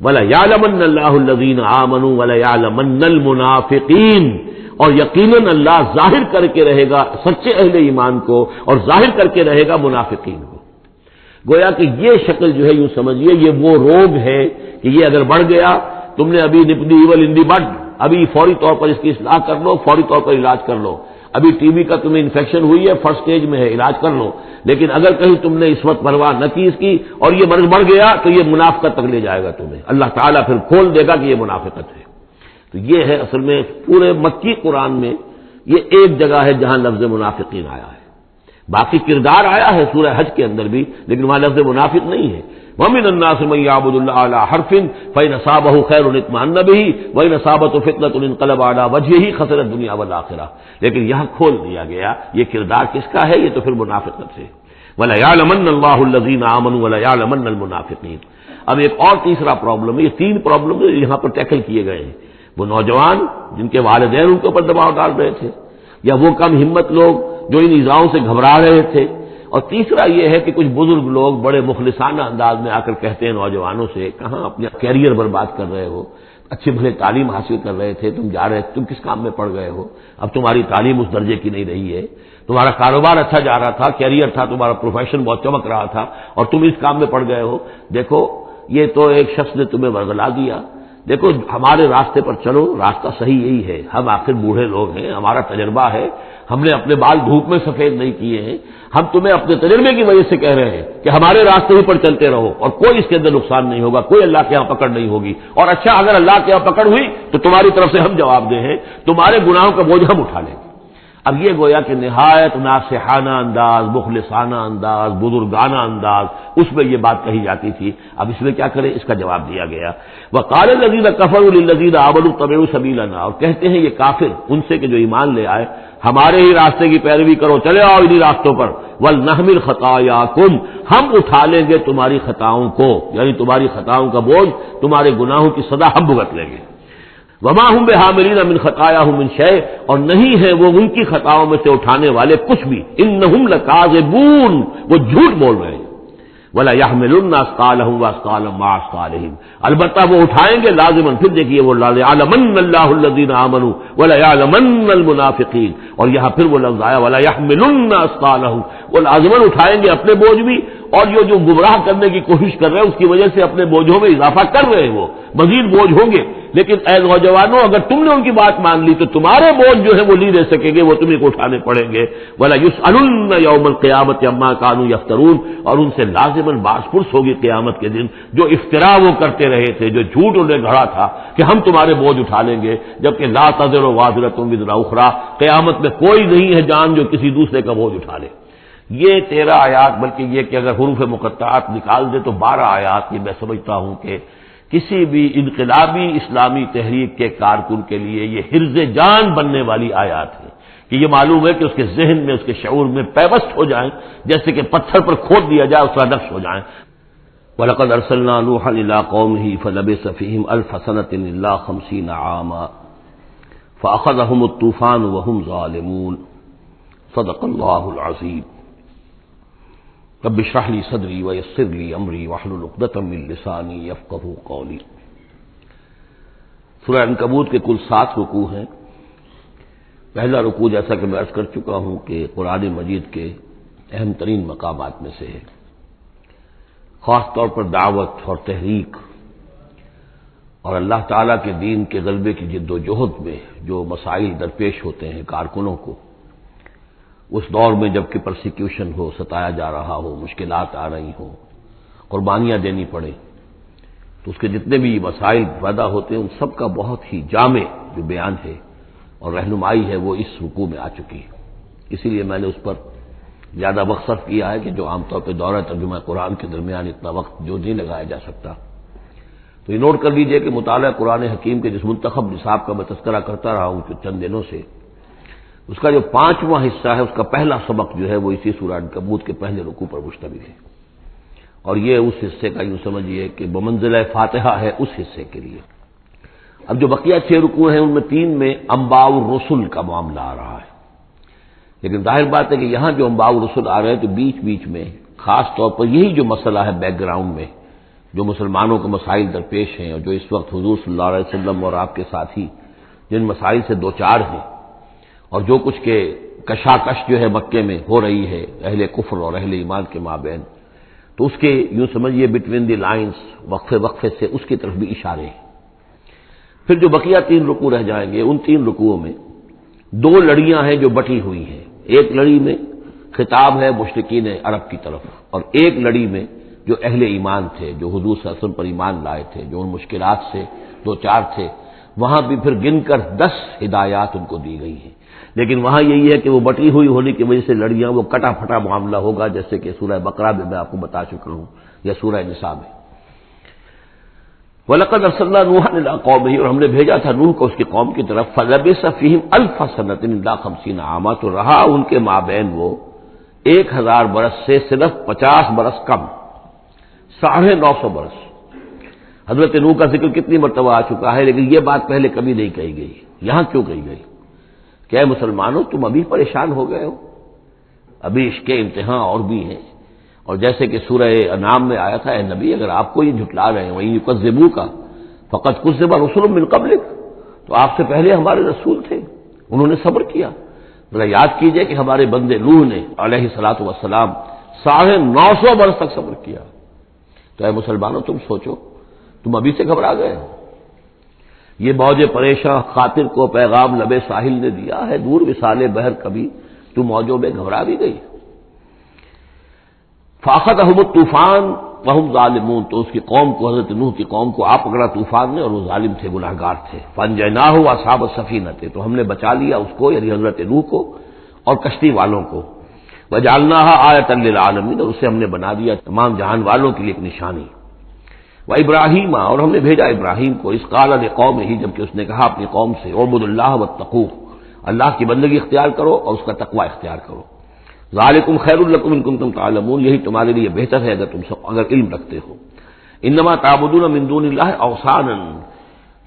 وَلَيَعْلَمَنَّ اللَّهُ الَّذِينَ آمَنُوا وَلَيَعْلَمَنَّ الْمُنَافِقِينَ، اور یقیناً اللہ ظاہر کر کے رہے گا سچے اہل ایمان کو اور ظاہر کر کے رہے گا منافقین کو۔ گویا کہ یہ شکل جو ہے یوں سمجھیے یہ وہ روگ ہے کہ یہ اگر بڑھ گیا، تم نے ابھی نپدی ایول ان دی بڈ، ابھی فوری طور پر اس کی اصلاح کر لو، فوری طور پر علاج کر لو۔ ابھی ٹی بی کا تمہیں انفیکشن ہوئی ہے، فرسٹ سٹیج میں ہے، علاج کر لو۔ لیکن اگر کہیں تم نے اس وقت پرواہ نہ کی اس کی اور یہ مرض بڑھ گیا تو یہ منافقت تک لے جائے گا تمہیں، اللہ تعالیٰ پھر کھول دے گا کہ یہ منافقت ہے۔ تو یہ ہے اصل میں پورے مکی قرآن میں یہ ایک جگہ ہے جہاں لفظ منافقین آیا ہے، باقی کردار آیا ہے سورہ حج کے اندر بھی، لیکن وہاں لفظ منافق نہیں ہے۔ وَمِنَ النَّاسِ مَن يَعْبُدُ اللَّهَ عَلَىٰ حَرْفٍ فَإِنْ أَصَابَهُ خَيْرٌ اطْمَأَنَّ بِهِ وَإِنْ أَصَابَتْهُ فِتْنَةٌ انقلب عَلَىٰ وَجْهِهِ خَسِرَ الدُّنْيَا وَالْآخِرَةَ، لیکن یہاں کھول دیا گیا یہ کردار کس کا ہے، یہ تو پھر منافقت ہے۔ وَلَيَعْلَمَنَّ اللَّهُ الَّذِينَ آمَنُوا وَلَيَعْلَمَنَّ الْمُنَافِقِينَ۔ اب ایک اور تیسرا پرابلم ہے، یہ تین پرابلم یہاں پر ٹیکل کیے گئے ہیں۔ وہ نوجوان جن کے والدین ان کے اوپر دباؤ ڈال رہے تھے، یا وہ کم ہمت لوگ جو ان ایذاؤں سے گھبرا رہے تھے، اور تیسرا یہ ہے کہ کچھ بزرگ لوگ بڑے مخلصانہ انداز میں آ کر کہتے ہیں نوجوانوں سے، کہاں اپنا کیریئر برباد کر رہے ہو، اچھی بھلے تعلیم حاصل کر رہے تھے، تم جا رہے تم کس کام میں پڑ گئے ہو، اب تمہاری تعلیم اس درجے کی نہیں رہی ہے، تمہارا کاروبار اچھا جا رہا تھا، کیریئر تھا، تمہارا پروفیشن بہت چمک رہا تھا اور تم اس کام میں پڑ گئے ہو۔ دیکھو یہ تو ایک شخص نے تمہیں ورغلا دیا، دیکھو ہمارے راستے پر چلو، راستہ صحیح یہی ہے، ہم آخر بوڑھے لوگ ہیں، ہمارا تجربہ ہے، ہم نے اپنے بال دھوپ میں سفید نہیں کیے ہیں، ہم تمہیں اپنے تجربے کی وجہ سے کہہ رہے ہیں کہ ہمارے راستے ہی پر چلتے رہو اور کوئی اس کے اندر نقصان نہیں ہوگا، کوئی اللہ کے یہاں پکڑ نہیں ہوگی، اور اچھا اگر اللہ کے یہاں پکڑ ہوئی تو تمہاری طرف سے ہم جواب دہ ہیں، تمہارے گناہوں کا بوجھ ہم اٹھا لیں گے۔ اب یہ گویا کہ نہایت ناصحانہ انداز، مخلصانہ انداز، بزرگانہ انداز، اس میں یہ بات کہی جاتی تھی۔ اب اس میں کیا کریں، اس کا جواب دیا گیا، وَقَالَ الَّذِينَ كَفَرُوا لِلَّذِينَ آمَنُوا اتَّبِعُوا سَبِيلَنَا، اور کہتے ہیں یہ کافر ان سے کہ جو ایمان لے آئے، ہمارے ہی راستے کی پیروی کرو، چلے آؤ انہی راستوں پر، وَلْنَحْمِلْ خَطَايَاكُمْ، ہم اٹھا لیں گے تمہاری خطاؤں کو، یعنی تمہاری خطاؤں کا بوجھ، تمہارے گناہوں کی سزا ہم بھگت لیں گے۔ وما هم بحاملین من خطاياهم من شيء، اور نہیں ہے وہ ان کی خطاؤں میں سے اٹھانے والے کچھ بھی، انہم لکاذبون، وہ جھوٹ بول رہے ہیں۔ ولا يحملن اثقالهم واثقالا مع اثقالهم، البتہ وہ اٹھائیں گے لازماً، پھر دیکھیے وہ لَيَعْلَمَنَّ اللَّهُ الَّذِينَ آمَنُوا وَلَيَعْلَمَنَّ الْمُنَافِقِينَ، اور یہاں پھر وہ لفظ آیا ولا يحملن اثقالهم، وہ لازماً اٹھائیں گے اپنے بوجھ بھی، اور یہ جو گمراہ کرنے کی کوشش کر رہے ہیں اس کی وجہ سے اپنے بوجھوں میں اضافہ کر رہے ہیں، وہ مزید بوجھ ہوں گے، لیکن اے نوجوانوں اگر تم نے ان کی بات مان لی تو تمہارے بوجھ جو ہے وہ نہیں دے سکیں گے، وہ تمہیں کو اٹھانے پڑیں گے۔ وَلَا يُسْأَلُنَّ يَوْمَ الْقِيَامَةِ عَمَّا كَانُوا يَفْتَرُونَ، اور ان سے لازماً باز پرس ہوگی قیامت کے دن جو افترا وہ کرتے رہے تھے، جو جھوٹ انہوں نے گھڑا تھا کہ ہم تمہارے بوجھ اٹھا لیں گے، جبکہ لا تزر وازرۃ وزر اخرى، قیامت میں کوئی نہیں ہے جان جو کسی دوسرے کا بوجھ اٹھا لے۔ یہ 13 آیات، بلکہ یہ کہ اگر حروف مقطعات نکال دے تو 12 آیات، یہ میں سمجھتا ہوں کہ کسی بھی انقلابی اسلامی تحریک کے کارکن کے لیے یہ حرز جان بننے والی آیات ہیں، کہ یہ معلوم ہے کہ اس کے ذہن میں، اس کے شعور میں پیوست ہو جائیں، جیسے کہ پتھر پر کھود دیا جائے اس طرح نقش ہو جائیں۔ وَلَقَدْ أَرْسَلْنَا نُوحًا إِلَىٰ قَوْمِهِ فَلَبِثَ فِيهِمْ أَلْفَ سَنَةٍ إِلَّا 50 عَامًا فَأَخَذَهُمُ الطُّوفَانُ وَهُمْ ظَالِمُونَ صدق اللہ العظیم۔ رب اشرح لي صدری ويسر لي امری واحلل عقدۃ من لسانی یفقہوا قولی۔ سورہ عنکبوت کے کل 7 رکوع ہیں۔ پہلا رکوع جیسا کہ میں عرض کر چکا ہوں کہ قرآن مجید کے اہم ترین مقامات میں سے ہے، خاص طور پر دعوت اور تحریک اور اللہ تعالیٰ کے دین کے غلبے کی جد و جہد میں جو مسائل درپیش ہوتے ہیں کارکنوں کو، اس دور میں جب کہ پرسیکیوشن ہو، ستایا جا رہا ہو، مشکلات آ رہی ہوں، قربانیاں دینی پڑیں، تو اس کے جتنے بھی مسائل پیدا ہوتے ہیں ان سب کا بہت ہی جامع جو بیان ہے اور رہنمائی ہے وہ اس رکوع میں آ چکی ہے۔ اسی لیے میں نے اس پر زیادہ وقت صرف کیا ہے کہ جو عام طور پہ دورہ ترجمہ قرآن کے درمیان اتنا وقت جو نہیں لگایا جا سکتا۔ تو یہ نوٹ کر لیجئے کہ مطالعہ قرآن حکیم کے جس منتخب نصاب کا میں تذکرہ کرتا رہا ہوں چند دنوں سے، اس کا جو 5واں حصہ ہے، اس کا پہلا سبق جو ہے وہ اسی سورہ عنکبوت کے پہلے رکوع پر مشتمل ہے، اور یہ اس حصے کا یوں سمجھیے کہ بمنزلہ فاتحہ ہے اس حصے کے لیے۔ اب جو بقیہ 6 رکوع ہیں ان میں 3 میں انباء الرسل کا معاملہ آ رہا ہے، لیکن ظاہر بات ہے کہ یہاں جو انباء الرسل آ رہے ہیں تو بیچ بیچ میں خاص طور پر یہی جو مسئلہ ہے بیک گراؤنڈ میں جو مسلمانوں کے مسائل درپیش ہیں، اور جو اس وقت حضور صلی اللہ علیہ وسلم اور آپ کے ساتھی جن مسائل سے دوچار ہیں، اور جو کچھ کے کشاکش جو ہے مکے میں ہو رہی ہے اہل کفر اور اہل ایمان کے مابین، تو اس کے یوں سمجھیے بٹوین دی لائنز وقفے وقفے سے اس کی طرف بھی اشارے ہیں۔ پھر جو بقیہ 3 رکوع رہ جائیں گے ان 3 رکوعوں میں 2 لڑیاں ہیں جو بٹی ہوئی ہیں، ایک لڑی میں خطاب ہے مشرکین عرب کی طرف، اور ایک لڑی میں جو اہل ایمان تھے، جو حضور صلی اللہ علیہ وسلم پر ایمان لائے تھے، جو ان مشکلات سے دوچار تھے، وہاں بھی پھر گن کر 10 ہدایات ان کو دی گئی ہیں۔ لیکن وہاں یہی ہے کہ وہ بٹی ہوئی ہونے کی وجہ سے لڑیاں وہ کٹا پھٹا معاملہ ہوگا، جیسے کہ سورہ بقرہ میں آپ کو بتا چکا ہوں یا سورہ نساء میں۔ وَلَقَدْ أَرْسَلْنَا نُوحًا إِلَىٰ قَوْمِهِ، اور ہم نے بھیجا تھا نوح کو اس کی قوم کی طرف، فَلَبِثَ فِيهِمْ أَلْفَ سَنَةٍ إِلَّا 50 عَامًا، تو رہا ان کے مابین وہ 1000 برس سے صرف 50 برس کم، 950 برس۔ حضرت نوح کا ذکر کتنی مرتبہ آ چکا ہے، لیکن یہ بات پہلے کبھی نہیں کہی گئی، یہاں کیوں کہی گئی کہ اے مسلمانوں تم ابھی پریشان ہو گئے ہو، ابھی اس کے امتحان اور بھی ہیں۔ اور جیسے کہ سورہ انعام میں آیا تھا، اے نبی اگر آپ کو یہ جھٹلا رہے ہیں وہیں یکذبوک فقد کذب رسل من قبلک، تو آپ سے پہلے ہمارے رسول تھے انہوں نے صبر کیا۔ ذرا یاد کیجئے کہ ہمارے بندے نوح نے علیہ الصلوۃ والسلام 950 برس تک صبر کیا۔ تو اے مسلمانوں تم سوچو، تم ابھی سے گھبرا گئے ہو؟ یہ موج پریشاں خاطر کو پیغام لبے ساحل نے دیا ہے، دور وصال بحر کبھی تو موجوں میں گھبرا بھی گئی۔ فاخذہم الطوفان وہم ظالمون، تو اس کی قوم کو، حضرت نوح کی قوم کو آ پکڑا طوفان نے اور وہ ظالم تھے، گنہگار تھے۔ فانجیناہ واصحاب السفینہ، تو ہم نے بچا لیا اس کو یعنی حضرت نوح کو اور کشتی والوں کو۔ وجعلناها آیۃ للعالمین، اور اسے ہم نے بنا دیا تمام جہان والوں کے لیے ایک نشانی۔ وابراہیم، اور ہم نے بھیجا ابراہیم کو، اس قال لقومہ، جبکہ اس نے کہا اپنی قوم سے، اعبدوا اللہ واتقوہ، اللہ کی بندگی اختیار کرو اور اس کا تقوی اختیار کرو۔ ذالکم خیر لکم ان کنتم تعلمون، یہی تمہارے لیے بہتر ہے اگر علم رکھتے ہو۔ انما تعبدون من دون اللہ اوثانا،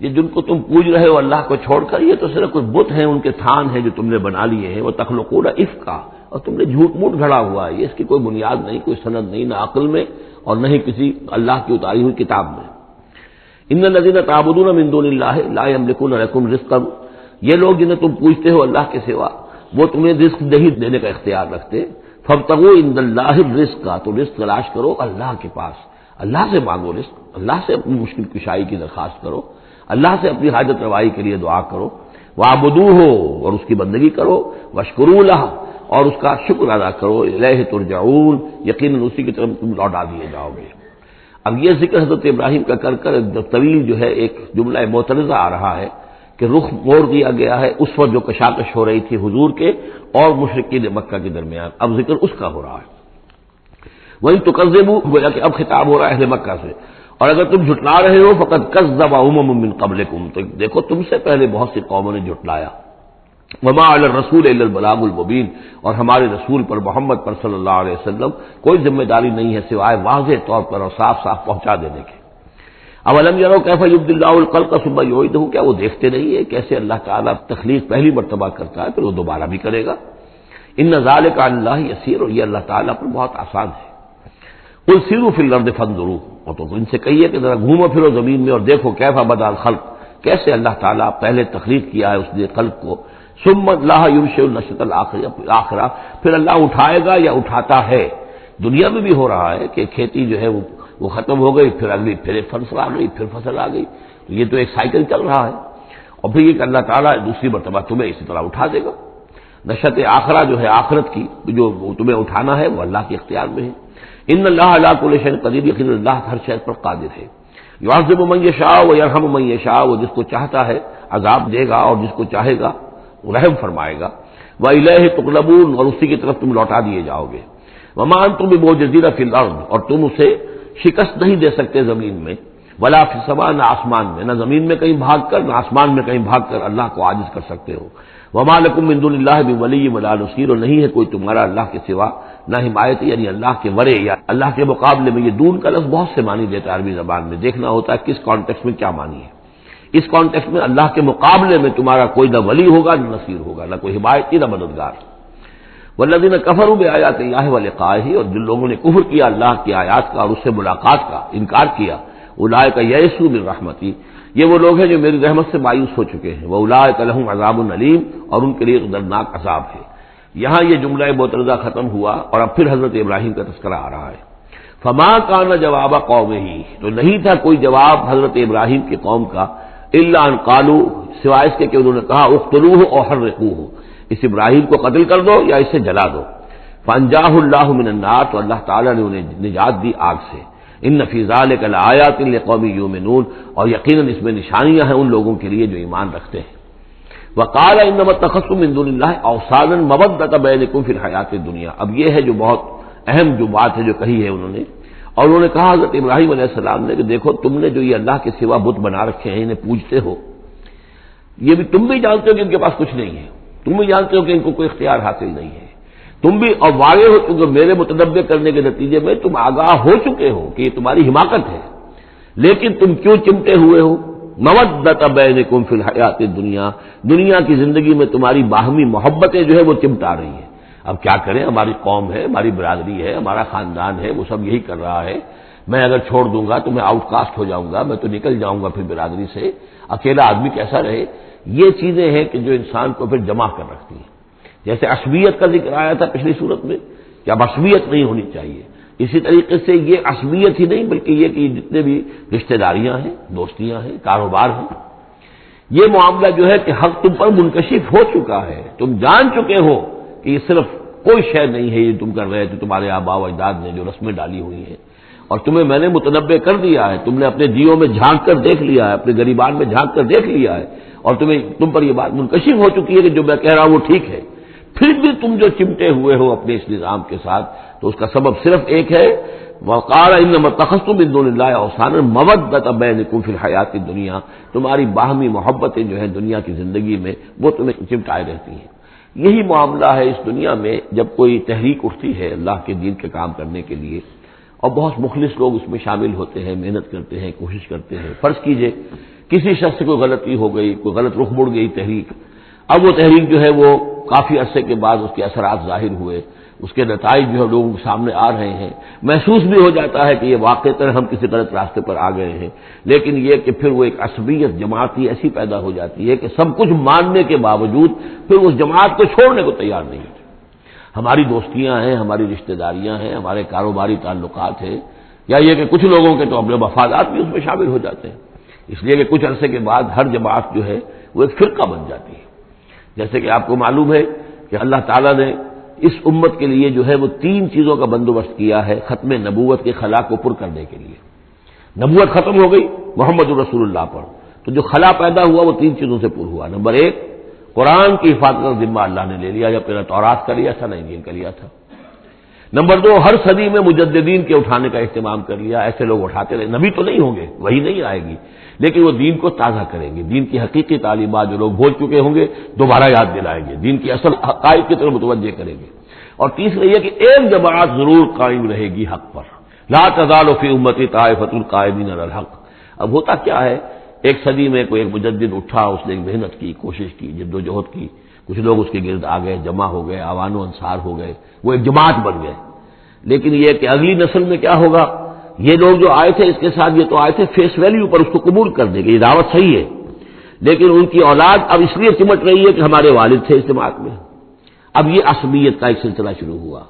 یہ جن کو تم پوج رہے ہو اللہ کو چھوڑ کر، یہ تو صرف کوئی بت ہیں، ان کے تھان ہیں جو تم نے بنا لیے ہیں۔ وتخلقون افکا، اور تم نے جھوٹ موٹ گھڑا ہوا ہے، یہ اس کی کوئی بنیاد نہیں، کوئی سند نہیں، نہ عقل میں اور نہ ہی کسی اللہ کی اتاری ہوئی کتاب میں۔ ان الذین تعبدون من دون اللہ لا یملکون لکم رزقا، یہ لوگ جنہیں تم پوجتے ہو اللہ کے سوا وہ تمہیں رزق نہیں دینے کا اختیار رکھتے۔ فابتغوا عند اللہ الرزق، تو رزق تلاش کرو اللہ کے پاس، اللہ سے مانگو رزق، اللہ سے اپنی مشکل کشائی کی درخواست کرو۔ اللہ سے اپنی حاجت روائی کے لیے دعا کرو، وَاعْبُدُوهُ اور اس کی بندگی کرو، وَاشْكُرُوا لَهُ اور اس کا شکر ادا کرو، الیہ ترجعون یقیناً اسی کی طرف تم لوٹا دیے جاؤ گے۔ اب یہ ذکر حضرت ابراہیم کا کر کر طویل جو ہے ایک جملہ معترضہ آ رہا ہے کہ رخ موڑ دیا گیا ہے اس وقت جو کشاکش ہو رہی تھی حضور کے اور مشرکین مکہ کے درمیان، اب ذکر اس کا ہو رہا ہے۔ وہی تکذبوا گویا کہ اب خطاب ہو رہا ہے اہل مکہ سے، اور اگر تم جھٹلا رہے ہو فقد کذب امم من قبلکم، تو دیکھو تم سے پہلے بہت سی قوموں نے جھٹلایا، وما علی الرسول الا البلاغ المبین، اور ہمارے رسول پر محمد پر صلی اللہ علیہ وسلم کوئی ذمہ داری نہیں ہے سوائے واضح طور پر اور صاف صاف پہنچا دینے کے۔ اولم یروا کیف یبدی اللہ الخلق ثم یعیدہ، کیا وہ دیکھتے نہیں ہے کیسے اللہ تعالیٰ تخلیق پہلی مرتبہ کرتا ہے پھر وہ دوبارہ بھی کرے گا۔ ان ذلک علی اللہ یسیر، اور یہ اللہ تعالیٰ پر بہت آسان ہے۔ قل سیروا فی الارض فانظروا، اور تو ان سے کہیے کہ ذرا گھومو پھرو زمین میں اور دیکھو کیف بدأ الخلق، کیسے اللہ تعالیٰ پہلے تخلیق کیا ہے اس نے خلق کو، ثم اللہ ينشئ النشأة الآخرہ، پھر اللہ اٹھائے گا یا اٹھاتا ہے۔ دنیا میں بھی ہو رہا ہے کہ کھیتی جو ہے وہ ختم ہو گئی، پھر اگلی پھر ایک فصل آ گئی، پھر فصل آ گئی، تو یہ تو ایک سائیکل چل رہا ہے، اور پھر یہ کہ اللہ تعالیٰ دوسری مرتبہ تمہیں اسی طرح اٹھا دے گا۔ نشأۃ آخرہ جو ہے آخرت کی جو تمہیں اٹھانا ہے وہ اللہ کے اختیار میں ہے۔ ان اللہ علی کل شیء قدیر، یقیناً اللہ ہر شے پر قادر ہے۔ یعذب من یشاء ویرحم من یشاء، وہ جس کو چاہتا ہے عذاب دے گا اور جس کو چاہے گا رحم فرمائے گا۔ وَإِلَيْهِ تُقْلَبُونَ اور اسی کی طرف تم لوٹا دیے جاؤ گے۔ وَمَا أَنتُم بِمُعْجِزِينَ فِي الْأَرْضِ اور تم اسے شکست نہیں دے سکتے زمین میں، ولا فی السماء نہ آسمان میں، نہ زمین میں کہیں بھاگ کر نہ آسمان میں کہیں بھاگ کر اللہ کو عاجز کر سکتے ہو۔ وَمَا لَكُم مِّن دُونِ اللَّهِ مِن وَلِيٍّ وَلَا نَصِيرٍ، اور نہیں ہے کوئی تمہارا اللہ کے سوا نہ حمایت، یعنی اللہ کے ورے یا اللہ کے مقابلے میں۔ یہ دون کا لفظ بہت سے معنی دیتا ہے عربی زبان میں، دیکھنا ہوتا ہے کس کانٹیکسٹ میں کیا معنی ہے۔ اس کانٹیکسٹ میں اللہ کے مقابلے میں تمہارا کوئی نہ ولی ہوگا نہ نصیر ہوگا، نہ کوئی حمایتی نہ مددگار۔ والذین کفروا بآیات اللہ ولقائہ، اور جن لوگوں نے کفر کیا اللہ کی آیات کا اور اس سے ملاقات کا انکار کیا، اولئک یئسوا من رحمتی، یہ وہ لوگ ہیں جو میری رحمت سے مایوس ہو چکے ہیں، واولئک لہم عذاب علیم، اور ان کے لیے ایک دردناک عذاب ہے۔ یہاں یہ جملہ معترضہ ختم ہوا اور اب پھر حضرت ابراہیم کا تذکرہ آ رہا ہے۔ فما کان جواب قومہ، تو نہیں تھا کوئی جواب حضرت ابراہیم کی قوم کا، الا ان قالوا، سوائے اس کے کہ انہوں نے کہا اقتلوہ او حرقوہ، اس ابراہیم کو قتل کر دو یا اسے جلا دو۔ فانجاہ اللہ من النار، تو اللہ تعالیٰ نے انہیں نجات دی آگ سے۔ ان فی ذلک لآیات لقوم یؤمنون، اور یقیناً اس میں نشانیاں ہیں ان لوگوں کے لیے جو ایمان رکھتے ہیں۔ وقال انما اتخذتم من دون اللہ اوثانا مودۃ بینکم فی الحیات الدنیا، اب یہ ہے جو بہت اہم جو بات ہے جو کہی ہے انہوں نے، اور انہوں نے کہا حضرت ابراہیم علیہ السلام نے کہ دیکھو تم نے جو یہ اللہ کے سوا بت بنا رکھے ہیں انہیں پوجتے ہو، یہ بھی تم بھی جانتے ہو کہ ان کے پاس کچھ نہیں ہے، تم بھی جانتے ہو کہ ان کو کوئی اختیار حاصل نہیں ہے، تم بھی اور واقع ہو چکے میرے متنبع کرنے کے نتیجے میں تم آگاہ ہو چکے ہو کہ یہ تمہاری حماقت ہے، لیکن تم کیوں چمٹے ہوئے ہو؟ مودۃ بینکم فی الحیات الدنیا، دنیا کی زندگی میں تمہاری باہمی محبتیں جو ہے وہ چمٹا رہی ہیں۔ اب کیا کریں، ہماری قوم ہے، ہماری برادری ہے، ہمارا خاندان ہے، وہ سب یہی کر رہا ہے، میں اگر چھوڑ دوں گا تو میں آؤٹ کاسٹ ہو جاؤں گا، میں تو نکل جاؤں گا پھر برادری سے، اکیلا آدمی کیسا رہے۔ یہ چیزیں ہیں کہ جو انسان کو پھر جمع کر رکھتی ہیں۔ جیسے عصبیت کا ذکر آیا تھا پچھلی صورت میں کہ اب عصبیت نہیں ہونی چاہیے، اسی طریقے سے یہ عصبیت ہی نہیں بلکہ یہ کہ جتنے بھی رشتہ داریاں ہیں، دوستیاں ہیں، کاروبار ہیں، یہ معاملہ جو ہے کہ حق تم پر منکشف ہو چکا ہے، تم جان چکے ہو کہ یہ صرف کوئی شے نہیں ہے یہ تم کر رہے تھے، تمہارے آباء و اجداد نے جو رسمیں ڈالی ہوئی ہیں، اور تمہیں میں نے متنبع کر دیا ہے، تم نے اپنے دیوں میں جھانک کر دیکھ لیا ہے، اپنے گریبان میں جھانک کر دیکھ لیا ہے، اور تم پر یہ بات منکشف ہو چکی ہے کہ جو میں کہہ رہا ہوں وہ ٹھیک ہے، پھر بھی تم جو چمٹے ہوئے ہو اپنے اس نظام کے ساتھ، تو اس کا سبب صرف ایک ہے، وقال انما اتخذتم من دون اللہ اوثانا مودۃ بینکم فی الحیات الدنیا، تمہاری باہمی محبتیں جو ہیں دنیا کی زندگی میں وہ تمہیں چمٹائے رہتی ہیں۔ یہی معاملہ ہے اس دنیا میں جب کوئی تحریک اٹھتی ہے اللہ کے دین کے کام کرنے کے لیے، اور بہت مخلص لوگ اس میں شامل ہوتے ہیں، محنت کرتے ہیں، کوشش کرتے ہیں۔ فرض کیجئے کسی شخص سے کوئی غلطی ہو گئی، کوئی غلط رخ مڑ گئی تحریک، اب وہ تحریک جو ہے وہ کافی عرصے کے بعد اس کے اثرات ظاہر ہوئے، اس کے نتائج جو ہے لوگوں کے سامنے آ رہے ہیں، محسوس بھی ہو جاتا ہے کہ یہ واقعتاً ہم کسی غلط راستے پر آ گئے ہیں، لیکن یہ کہ پھر وہ ایک عصبیت جماعتی ایسی پیدا ہو جاتی ہے کہ سب کچھ ماننے کے باوجود پھر اس جماعت کو چھوڑنے کو تیار نہیں ہوتے۔ ہماری دوستیاں ہیں، ہماری رشتہ داریاں ہیں، ہمارے کاروباری تعلقات ہیں، یا یہ کہ کچھ لوگوں کے تو اپنے مفادات بھی اس میں شامل ہو جاتے ہیں، اس لیے کہ کچھ عرصے کے بعد ہر جماعت جو ہے وہ ایک فرقہ بن جاتی ہے. جیسے کہ آپ کو معلوم ہے کہ اللہ تعالیٰ نے اس امت کے لیے جو ہے وہ 3 چیزوں کا بندوبست کیا ہے ختم نبوت کے خلا کو پر کرنے کے لیے. نبوت ختم ہو گئی محمد رسول اللہ پر، تو جو خلا پیدا ہوا وہ 3 چیزوں سے پر ہوا. نمبر 1، قرآن کی حفاظت کا ذمہ اللہ نے لے لیا، جب پہلے تورات کا لیا تھا نہ انجیل کا لیا تھا. نمبر 2، ہر صدی میں مجددین کے اٹھانے کا اہتمام کر لیا. ایسے لوگ اٹھاتے رہے، نبی تو نہیں ہوں گے، وہی نہیں آئے گی، لیکن وہ دین کو تازہ کریں گے. دین کی حقیقی تعلیمات جو لوگ بھول چکے ہوں گے دوبارہ یاد دلائیں گے، دین کی اصل حقائق کی طرف متوجہ کریں گے. اور تیسرا یہ کہ ایک جماعت ضرور قائم رہے گی حق پر. لا تزال فی امتی طائفۃ قائمین علی الحق. اب ہوتا کیا ہے، ایک صدی میں کوئی ایک مجدد اٹھا، اس نے محنت کی، کوشش کی، جد و جہد کی، کچھ لوگ اس کے گرد آ گئے، جمع ہو گئے، آوان و انصار ہو گئے، وہ ایک جماعت بن گئے. لیکن یہ کہ اگلی نسل میں کیا ہوگا، یہ لوگ جو آئے تھے اس کے ساتھ، یہ تو آئے تھے فیس ویلیو پر اس کو قبول کرنے کے، یہ دعوت صحیح ہے، لیکن ان کی اولاد اب اس لیے چمٹ رہی ہے کہ ہمارے والد تھے اس جماعت میں. اب یہ عصبیت کا ایک سلسلہ شروع ہوا.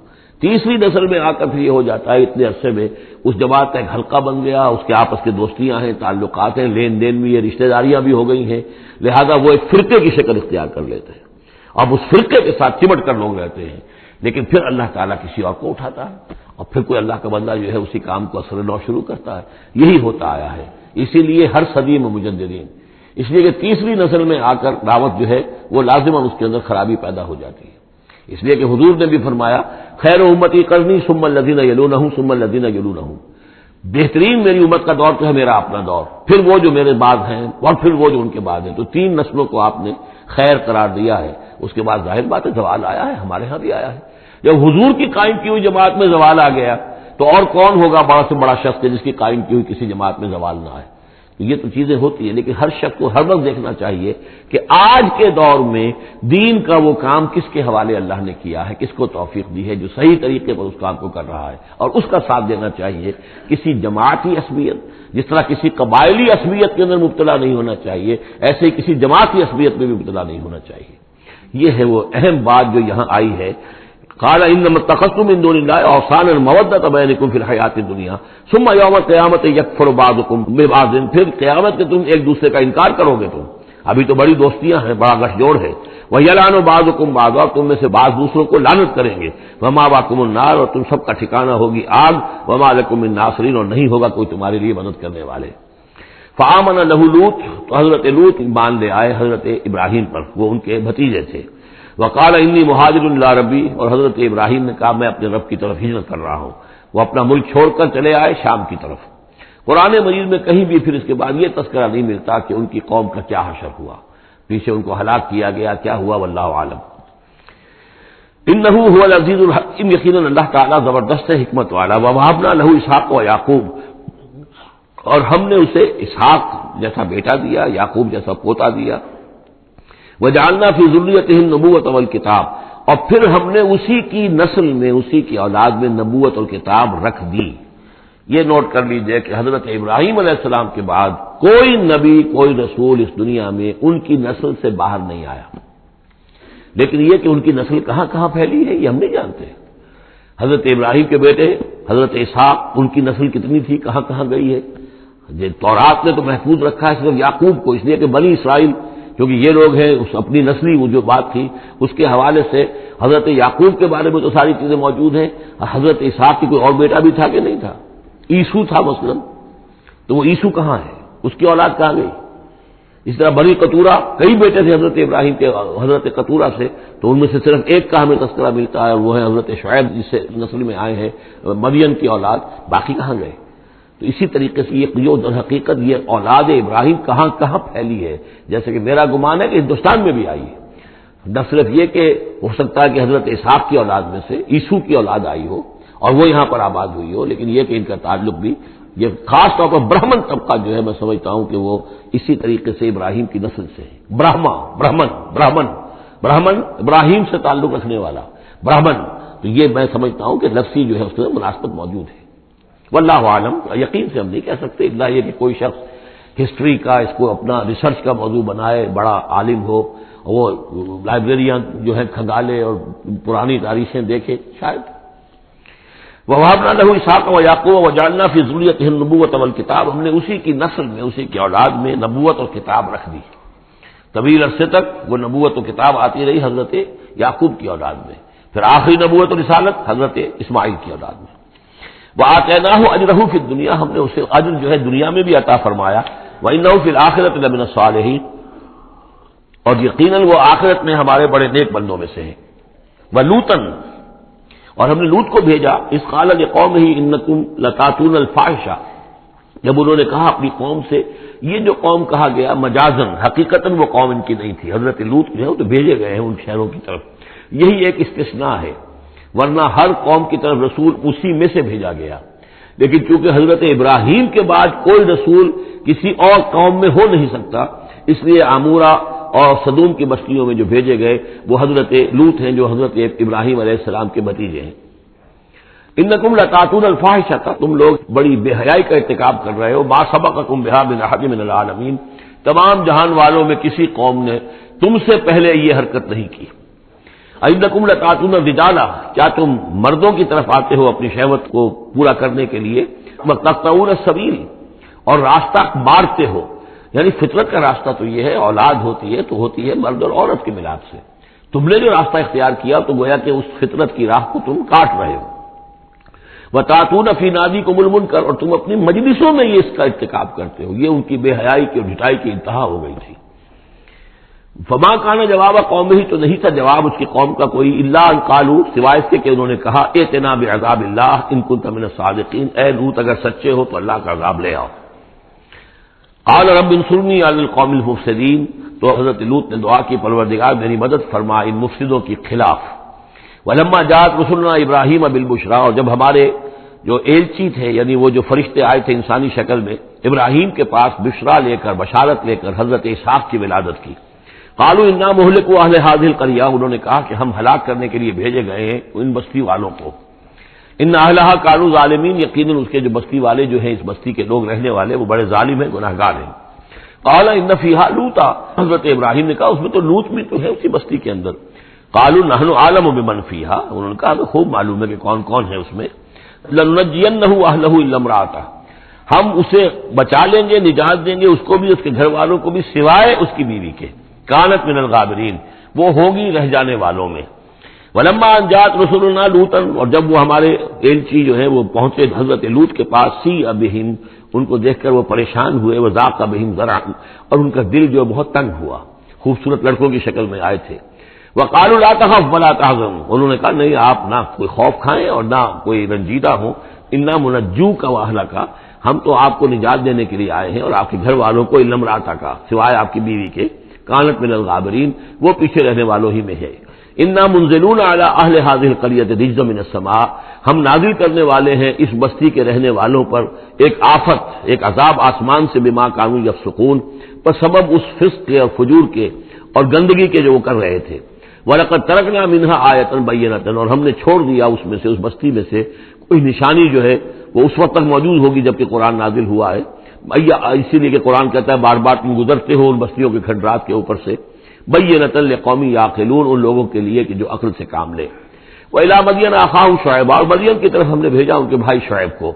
تیسری نسل میں آ کر پھر یہ ہو جاتا ہے اتنے عرصے میں اس جماعت کا ایک حلقہ بن گیا، اس کے آپس کے دوستیاں ہیں، تعلقات ہیں، لین دین بھی ہے، رشتہ داریاں بھی ہو گئی ہیں، لہذا وہ ایک فرقے کی شکل اختیار کر لیتے ہیں. اب اس فرقے کے ساتھ چمٹ کر لوگ رہتے ہیں، لیکن پھر اللہ تعالیٰ کسی اور کو اٹھاتا ہے اور پھر کوئی اللہ کا بندہ جو ہے اسی کام کو اثر نو شروع کرتا ہے. یہی ہوتا آیا ہے. اسی لیے ہر صدی میں مجددین، اس لیے کہ تیسری نسل میں آ کر دعوت جو ہے وہ لازماً اس کے اندر خرابی پیدا ہو جاتی ہے. اس لیے کہ حضور نے بھی فرمایا خیر امتی قرنی ثم الذین یلونہم ثم الذین یلونہم، بہترین میری امت کا دور تو ہے میرا اپنا دور، پھر وہ جو میرے بعد ہیں اور پھر وہ جو ان کے بعد ہیں. تو 3 نسلوں کو آپ نے خیر قرار دیا ہے. اس کے بعد ظاہر بات ہے زوال آیا ہے، ہمارے ہاں بھی آیا ہے. جب حضور کی قائم کی ہوئی جماعت میں زوال آ گیا تو اور کون ہوگا بڑا سے بڑا شخص جس کی قائم کی ہوئی کسی جماعت میں زوال نہ آئے. تو یہ تو چیزیں ہوتی ہیں، لیکن ہر شخص کو ہر وقت دیکھنا چاہیے کہ آج کے دور میں دین کا وہ کام کس کے حوالے اللہ نے کیا ہے، کس کو توفیق دی ہے جو صحیح طریقے پر اس کام کو کر رہا ہے، اور اس کا ساتھ دینا چاہیے. کسی جماعتی عصبیت، جس طرح کسی قبائلی عصبیت کے اندر مبتلا نہیں ہونا چاہیے، ایسے ہی کسی جماعتی عصبیت میں بھی مبتلا نہیں ہونا چاہیے. یہ ہے وہ اہم بات جو یہاں آئی ہے. قال انما اتخذتم من دون الله اوثانا المودۃ بینکم فی الحیات الدنیا ثم یوم القیامۃ یکفر بعضکم ببعض. پھر قیامت کے تم ایک دوسرے کا انکار کرو گے. تم ابھی تو بڑی دوستیاں ہیں، بڑا گٹھ جوڑ ہے. ویلعن بعضکم بعضا، تم میں سے بعض دوسروں کو لعنت کریں گے. ومأواکم النار، اور تم سب کا ٹھکانہ ہوگی آگ. وما لکم من ناصرین، اور نہیں ہوگا کوئی تمہارے لیے مدد کرنے والے. فآمن له لوط، تو حضرت لوط ایمان لے آئے حضرت ابراہیم پر، وہ ان کے بھتیجے تھے. وقال انی مہاجر الی ربی، اور حضرت ابراہیم نے کہا میں اپنے رب کی طرف ہجرت کر رہا ہوں. وہ اپنا ملک چھوڑ کر چلے آئے شام کی طرف. قرآن مجید میں کہیں بھی پھر اس کے بعد یہ تذکرہ نہیں ملتا کہ ان کی قوم کا کیا حشر ہوا، پیچھے ان کو ہلاک کیا گیا، کیا ہوا واللہ عالم. انہ هو العزیز الحکیم، یقیناً اللہ تعالیٰ زبردست حکمت والا. ووهبنا له اسحاق و یعقوب، اور ہم نے اسے اسحاق جیسا بیٹا دیا، یعقوب جیسا پوتا دیا. وجعلنا فی ذریتہ النبوۃ والکتاب، اور پھر ہم نے اسی کی نسل میں، اسی کی اولاد میں نبوت اور کتاب رکھ دی. یہ نوٹ کر لیجئے کہ حضرت ابراہیم علیہ السلام کے بعد کوئی نبی، کوئی رسول اس دنیا میں ان کی نسل سے باہر نہیں آیا. لیکن یہ کہ ان کی نسل کہاں کہاں پھیلی ہے یہ ہم نہیں جانتے. حضرت ابراہیم کے بیٹے حضرت اسحاق، ان کی نسل کتنی تھی، کہاں کہاں گئی ہے. تورات نے تو محفوظ رکھا ہے صرف یعقوب کو، اس لیے کہ بنی اسرائیل کیونکہ یہ لوگ ہیں، اس اپنی نسلی وہ جو بات تھی اس کے حوالے سے حضرت یعقوب کے بارے میں تو ساری چیزیں موجود ہیں. حضرت اسحاق کی کوئی اور بیٹا بھی تھا کہ نہیں تھا، عیسو تھا مثلا، تو وہ عیسو کہاں ہے، اس کی اولاد کہاں گئی. اس طرح بنی قطورہ، کئی بیٹے تھے حضرت ابراہیم کے حضرت قطورہ سے، تو ان میں سے صرف ایک کا ہمیں تذکرہ ملتا ہے اور وہ ہے حضرت شعیب جس سے نسل میں آئے ہیں مدین کی اولاد. باقی کہاں گئے. تو اسی طریقے سے یہ در حقیقت یہ اولاد ابراہیم کہاں کہاں پھیلی ہے. جیسے کہ میرا گمان ہے کہ ہندوستان میں بھی آئی ہے. نہ صرف یہ کہ ہو سکتا ہے کہ حضرت اسحاق کی اولاد میں سے عیسو کی اولاد آئی ہو اور وہ یہاں پر آباد ہوئی ہو، لیکن یہ کہ ان کا تعلق بھی یہ خاص طور پر برہمن طبقہ جو ہے میں سمجھتا ہوں کہ وہ اسی طریقے سے ابراہیم کی نسل سے ہے. برہمن ابراہیم سے تعلق رکھنے والا برہمن، تو یہ میں سمجھتا ہوں کہ لفظی جو ہے اس میں مناسبت موجود ہے. واللہ عالم، یقین سے ہم نہیں کہہ سکتے الا یہ کہ کوئی شخص ہسٹری کا اس کو اپنا ریسرچ کا موضوع بنائے، بڑا عالم ہو، وہ لائبریریاں جو ہیں کھنگالے اور پرانی تاریخیں دیکھے شاید. وَوَهَبْنَا لَهُ إِسْحَاقَ وَيَعْقُوبَ وَجَعَلْنَا فِي ذُرِّيَّتِهِ النُّبُوَّةَ وَالْكِتَابَ، ہم نے اسی کی نسل میں، اسی کی اولاد میں نبوت اور کتاب رکھ دی. طویل عرصے تک وہ نبوت و کتاب آتی رہی حضرت یعقوب کی اولاد میں، پھر آخری نبوت و رسالت حضرت اسماعیل کی اولاد میں. وَآتَيْنَاهُ أَجْرَهُ فِي الدُّنْيَا، ہم نے اسے اجر جو ہے دنیا میں بھی عطا فرمایا. وَإِنَّهُ فِي الْآخِرَةِ لَمِنَ الصَّالِحِينَ، اور یقیناً وہ آخرت میں ہمارے بڑے نیک بندوں میں سے ہیں. وَلُوطًا، اور ہم نے لوط کو بھیجا. اذ قال لقومه انکم لتاتون الفاحشہ، جب انہوں نے کہا اپنی قوم سے، یہ جو قوم کہا گیا مجازن، حقیقتاً وہ قوم ان کی نہیں تھی. حضرت لوط جو ہے وہ تو بھیجے گئے ہیں ان شہروں کی طرف، یہی ایک استثناء ہے، ورنہ ہر قوم کی طرف رسول اسی میں سے بھیجا گیا. لیکن چونکہ حضرت ابراہیم کے بعد کوئی رسول کسی اور قوم میں ہو نہیں سکتا، اس لیے عمورہ اور صدوم کی بستیوں میں جو بھیجے گئے وہ حضرت لوط ہیں جو حضرت ابراہیم علیہ السلام کے بھتیجے ہیں. انکم لتاتون الفاحشہ، تم لوگ بڑی بے حیائی کا ارتکاب کر رہے ہو. ما سبقکم بہا من احد من العالمین، تمام جہان والوں میں کسی قوم نے تم سے پہلے یہ حرکت نہیں کی. انکم لتاتون الرجال، کیا تم مردوں کی طرف آتے ہو اپنی شہوت کو پورا کرنے کے لیے. وتقطعون السبیل، اور راستہ مارتے ہو. یعنی فطرت کا راستہ تو یہ ہے، اولاد ہوتی ہے تو ہوتی ہے مرد اور عورت کے ملاپ سے. تم نے جو راستہ اختیار کیا تو گویا کہ اس فطرت کی راہ کو تم کاٹ رہے ہو. وَتَأْتُونَ فِي نَادِيكُمُ الْمُنكَرَ، اور تم اپنی مجلسوں میں یہ اس کا ارتکاب کرتے ہو. یہ ان کی بے حیائی کی اور ڈھٹائی کی انتہا ہو گئی تھی. فما کان جواب قومہ، تو نہیں تھا جواب اس کی قوم کا کوئی، الا ان قالوا، سوائے اس کے کہ انہوں نے کہا ائتنا بعذاب اللہ ان كنت من الصادقین، اے لوط اگر سچے ہو تو اللہ کا عذاب لے آؤ. قال رب انصرنی علی القوم المفسدین، تو حضرت لوط نے دعا کی پروردگار میری مدد فرما ان مفسدوں کے خلاف. ولما جاءت رسلنا ابراہیم بالبشرا، اور جب ہمارے جو ایلچی تھے یعنی وہ جو فرشتے آئے تھے انسانی شکل میں ابراہیم کے پاس بشرا لے کر، بشارت لے کر حضرت اسحاق کی ولادت کی. قالوا انا مہلکو اہل هذه القرية، انہوں نے کہا کہ ہم ہلاک کرنے کے لیے بھیجے گئے ہیں ان بستی والوں کو. ان اہلها كانوا ظالمین، یقیناً اس کے جو بستی والے جو ہیں، اس بستی کے لوگ رہنے والے، وہ بڑے ظالم ہیں، گناہگار ہیں. قال ان فيها لوطا، حضرت ابراہیم نے کہا اس میں تو لوط بھی تو ہے اسی بستی کے اندر. قالوا نحن اعلم بمن فيها، انہوں نے کہا ہمیں خوب معلوم ہے کہ کون کون ہے اس میں. لننجینه واهله الا امراته، ہم اسے بچا لیں گے، نجات دیں گے، اس کو بھی، اس کے گھر والوں کو بھی، سوائے اس کی بیوی کے. کانت من الغابرین، وہ ہوگی رہ جانے والوں میں. ولما ان جاءت رسلنا لوطا، اور جب وہ ہمارے ایلچی جو ہے وہ پہنچے حضرت لوط کے پاس، سیء بہم، ان کو دیکھ کر وہ پریشان ہوئے. وضاق بہم ذرعا، اور ان کا دل جو بہت تنگ ہوا. خوبصورت لڑکوں کی شکل میں آئے تھے. وقالوا لا تخف ولا تحزن، انہوں نے کہا نہیں آپ نہ کوئی خوف کھائیں اور نہ کوئی رنجیدہ ہوں. انا منجوک واہلک، ہم تو آپ کو نجات دینے کے لیے آئے ہیں اور آپ کے گھر والوں کو، الا امرأتک، سوائے آپ کی بیوی کے. کانت من الغابرین، وہ پیچھے رہنے والوں ہی میں ہے. انا منزلون علی اہل هذه القرية رجزا من السماء، ہم نازل کرنے والے ہیں اس بستی کے رہنے والوں پر ایک آفت، ایک عذاب آسمان سے، بما كانوا يفسقون، پر سبب اس فسق کے اور فجور کے اور گندگی کے جو وہ کر رہے تھے. وَلَقَدْ تَرَكْنَا مِنْهَا آیَةً بَيِّنَةً، اور ہم نے چھوڑ دیا اس میں سے، اس بستی میں سے کوئی نشانی جو ہے وہ اس وقت تک موجود ہوگی جب کہ قرآن نازل ہوا ہے. اسی لیے کہ قرآن کہتا ہے بار بار تم گزرتے ہو ان بستیوں کے کھنڈرات کے اوپر سے. بَيِّنَةً لِقَوْمٍ يَعْقِلُونَ، ان لوگوں کے لیے کہ جو عقل سے کام لے. وَإِلَىٰ مَدْيَنَ أَخَاهُمْ شُعَيْبًا، اور مدین کی طرف ہم نے بھیجا ان کے بھائی شعیب کو.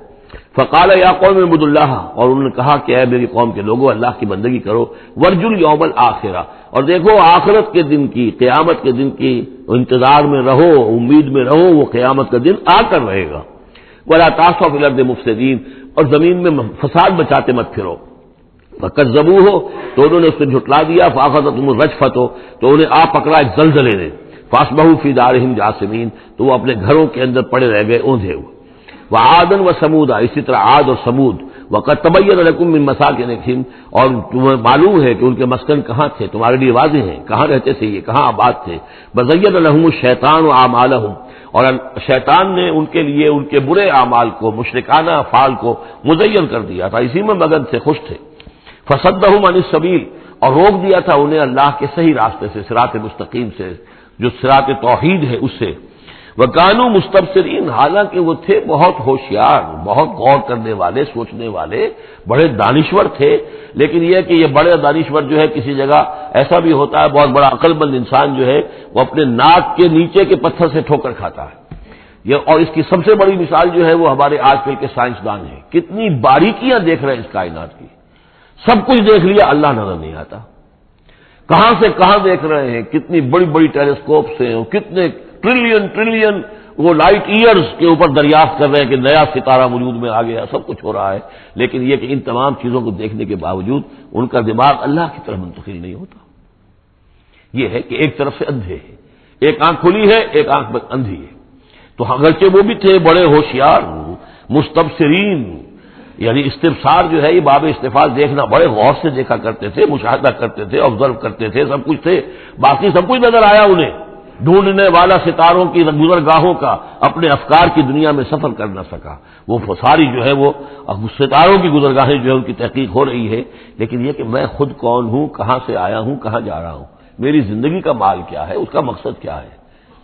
فقال یا قوم اعبدوا اللہ، اور انہوں نے کہا کہ اے میری قوم کے لوگوں اللہ کی بندگی کرو. وارجوا الیوم الآخرہ، اور دیکھو آخرت کے دن کی، قیامت کے دن کی انتظار میں رہو، امید میں رہو، وہ قیامت کا دن آ کر رہے گا. ولا تعثوا فی الارض مفسدین، اور زمین میں فساد بچاتے مت پھرو. فکذبوہ، تو انہوں نے اس کو جھٹلا دیا. فاخذتہم الرجفۃ، تو انہیں آ پکڑا ایک زلزلے نے. فاصبحوا فی دارہم جاثمین، تو وہ اپنے گھروں کے اندر پڑے رہ گئے اوندھے ہوئے. وعادا وثمودا، اسی طرح عاد اور سمود. وقد تبین لکم من مساکنہم، اور تمہیں معلوم ہے کہ ان کے مسکن کہاں تھے، تمہارے لیے واضح ہیں کہاں رہتے تھے یہ، کہاں آباد تھے. وزین لہم الشیطان اعمالہم، اور شیطان نے ان کے لیے ان کے برے اعمال کو، مشرکانہ افعال کو مزین کر دیا تھا، اسی میں مگن سے خوش تھے. فصدہم عن السبیل، اور روک دیا تھا انہیں اللہ کے صحیح راستے سے، صراط مستقیم سے، جو صراط توحید ہے اس سے. وَكَانُوا مُسْتَبْصِرِينَ، حالانکہ وہ تھے بہت ہوشیار، بہت غور کرنے والے، سوچنے والے، بڑے دانشور تھے. لیکن یہ کہ یہ بڑے دانشور جو ہے کسی جگہ ایسا بھی ہوتا ہے، بہت بڑا عقل مند انسان جو ہے وہ اپنے ناک کے نیچے کے پتھر سے ٹھوکر کھاتا ہے. اور اس کی سب سے بڑی مثال جو ہے وہ ہمارے آج کل کے سائنسدان ہیں، کتنی باریکیاں دیکھ رہے ہیں اس کائنات کی، سب کچھ دیکھ لیا، اللہ نظر نہیں آتا، کہاں سے کہاں دیکھ رہے ہیں، کتنی بڑی بڑی ٹیلیسکوپس ہیں، کتنے ٹریلین وہ لائٹ ایئرز کے اوپر دریافت کر رہے ہیں کہ نیا ستارہ وجود میں آ گیا، سب کچھ ہو رہا ہے، لیکن یہ کہ ان تمام چیزوں کو دیکھنے کے باوجود ان کا دماغ اللہ کی طرف منتقل نہیں ہوتا۔ یہ ہے کہ ایک طرف سے اندھے ہیں، ایک آنکھ کھلی ہے، ایک آنکھ اندھی ہے، تو اگرچہ وہ بھی تھے بڑے ہوشیار مستبصرین، یعنی استبصار جو ہے یہ باب استفاد دیکھنا، بڑے غور سے دیکھا کرتے تھے، مشاہدہ کرتے تھے، آبزرو کرتے تھے، سب کچھ تھے، باقی سب کچھ نظر آیا انہیں، ڈھونڈنے والا ستاروں کی گزرگاہوں کا اپنے افکار کی دنیا میں سفر کر نہ سکا، وہ ساری جو ہے وہ ستاروں کی گزرگاہیں جو ہے ان کی تحقیق ہو رہی ہے، لیکن یہ کہ میں خود کون ہوں، کہاں سے آیا ہوں، کہاں جا رہا ہوں، میری زندگی کا مال کیا ہے، اس کا مقصد کیا ہے،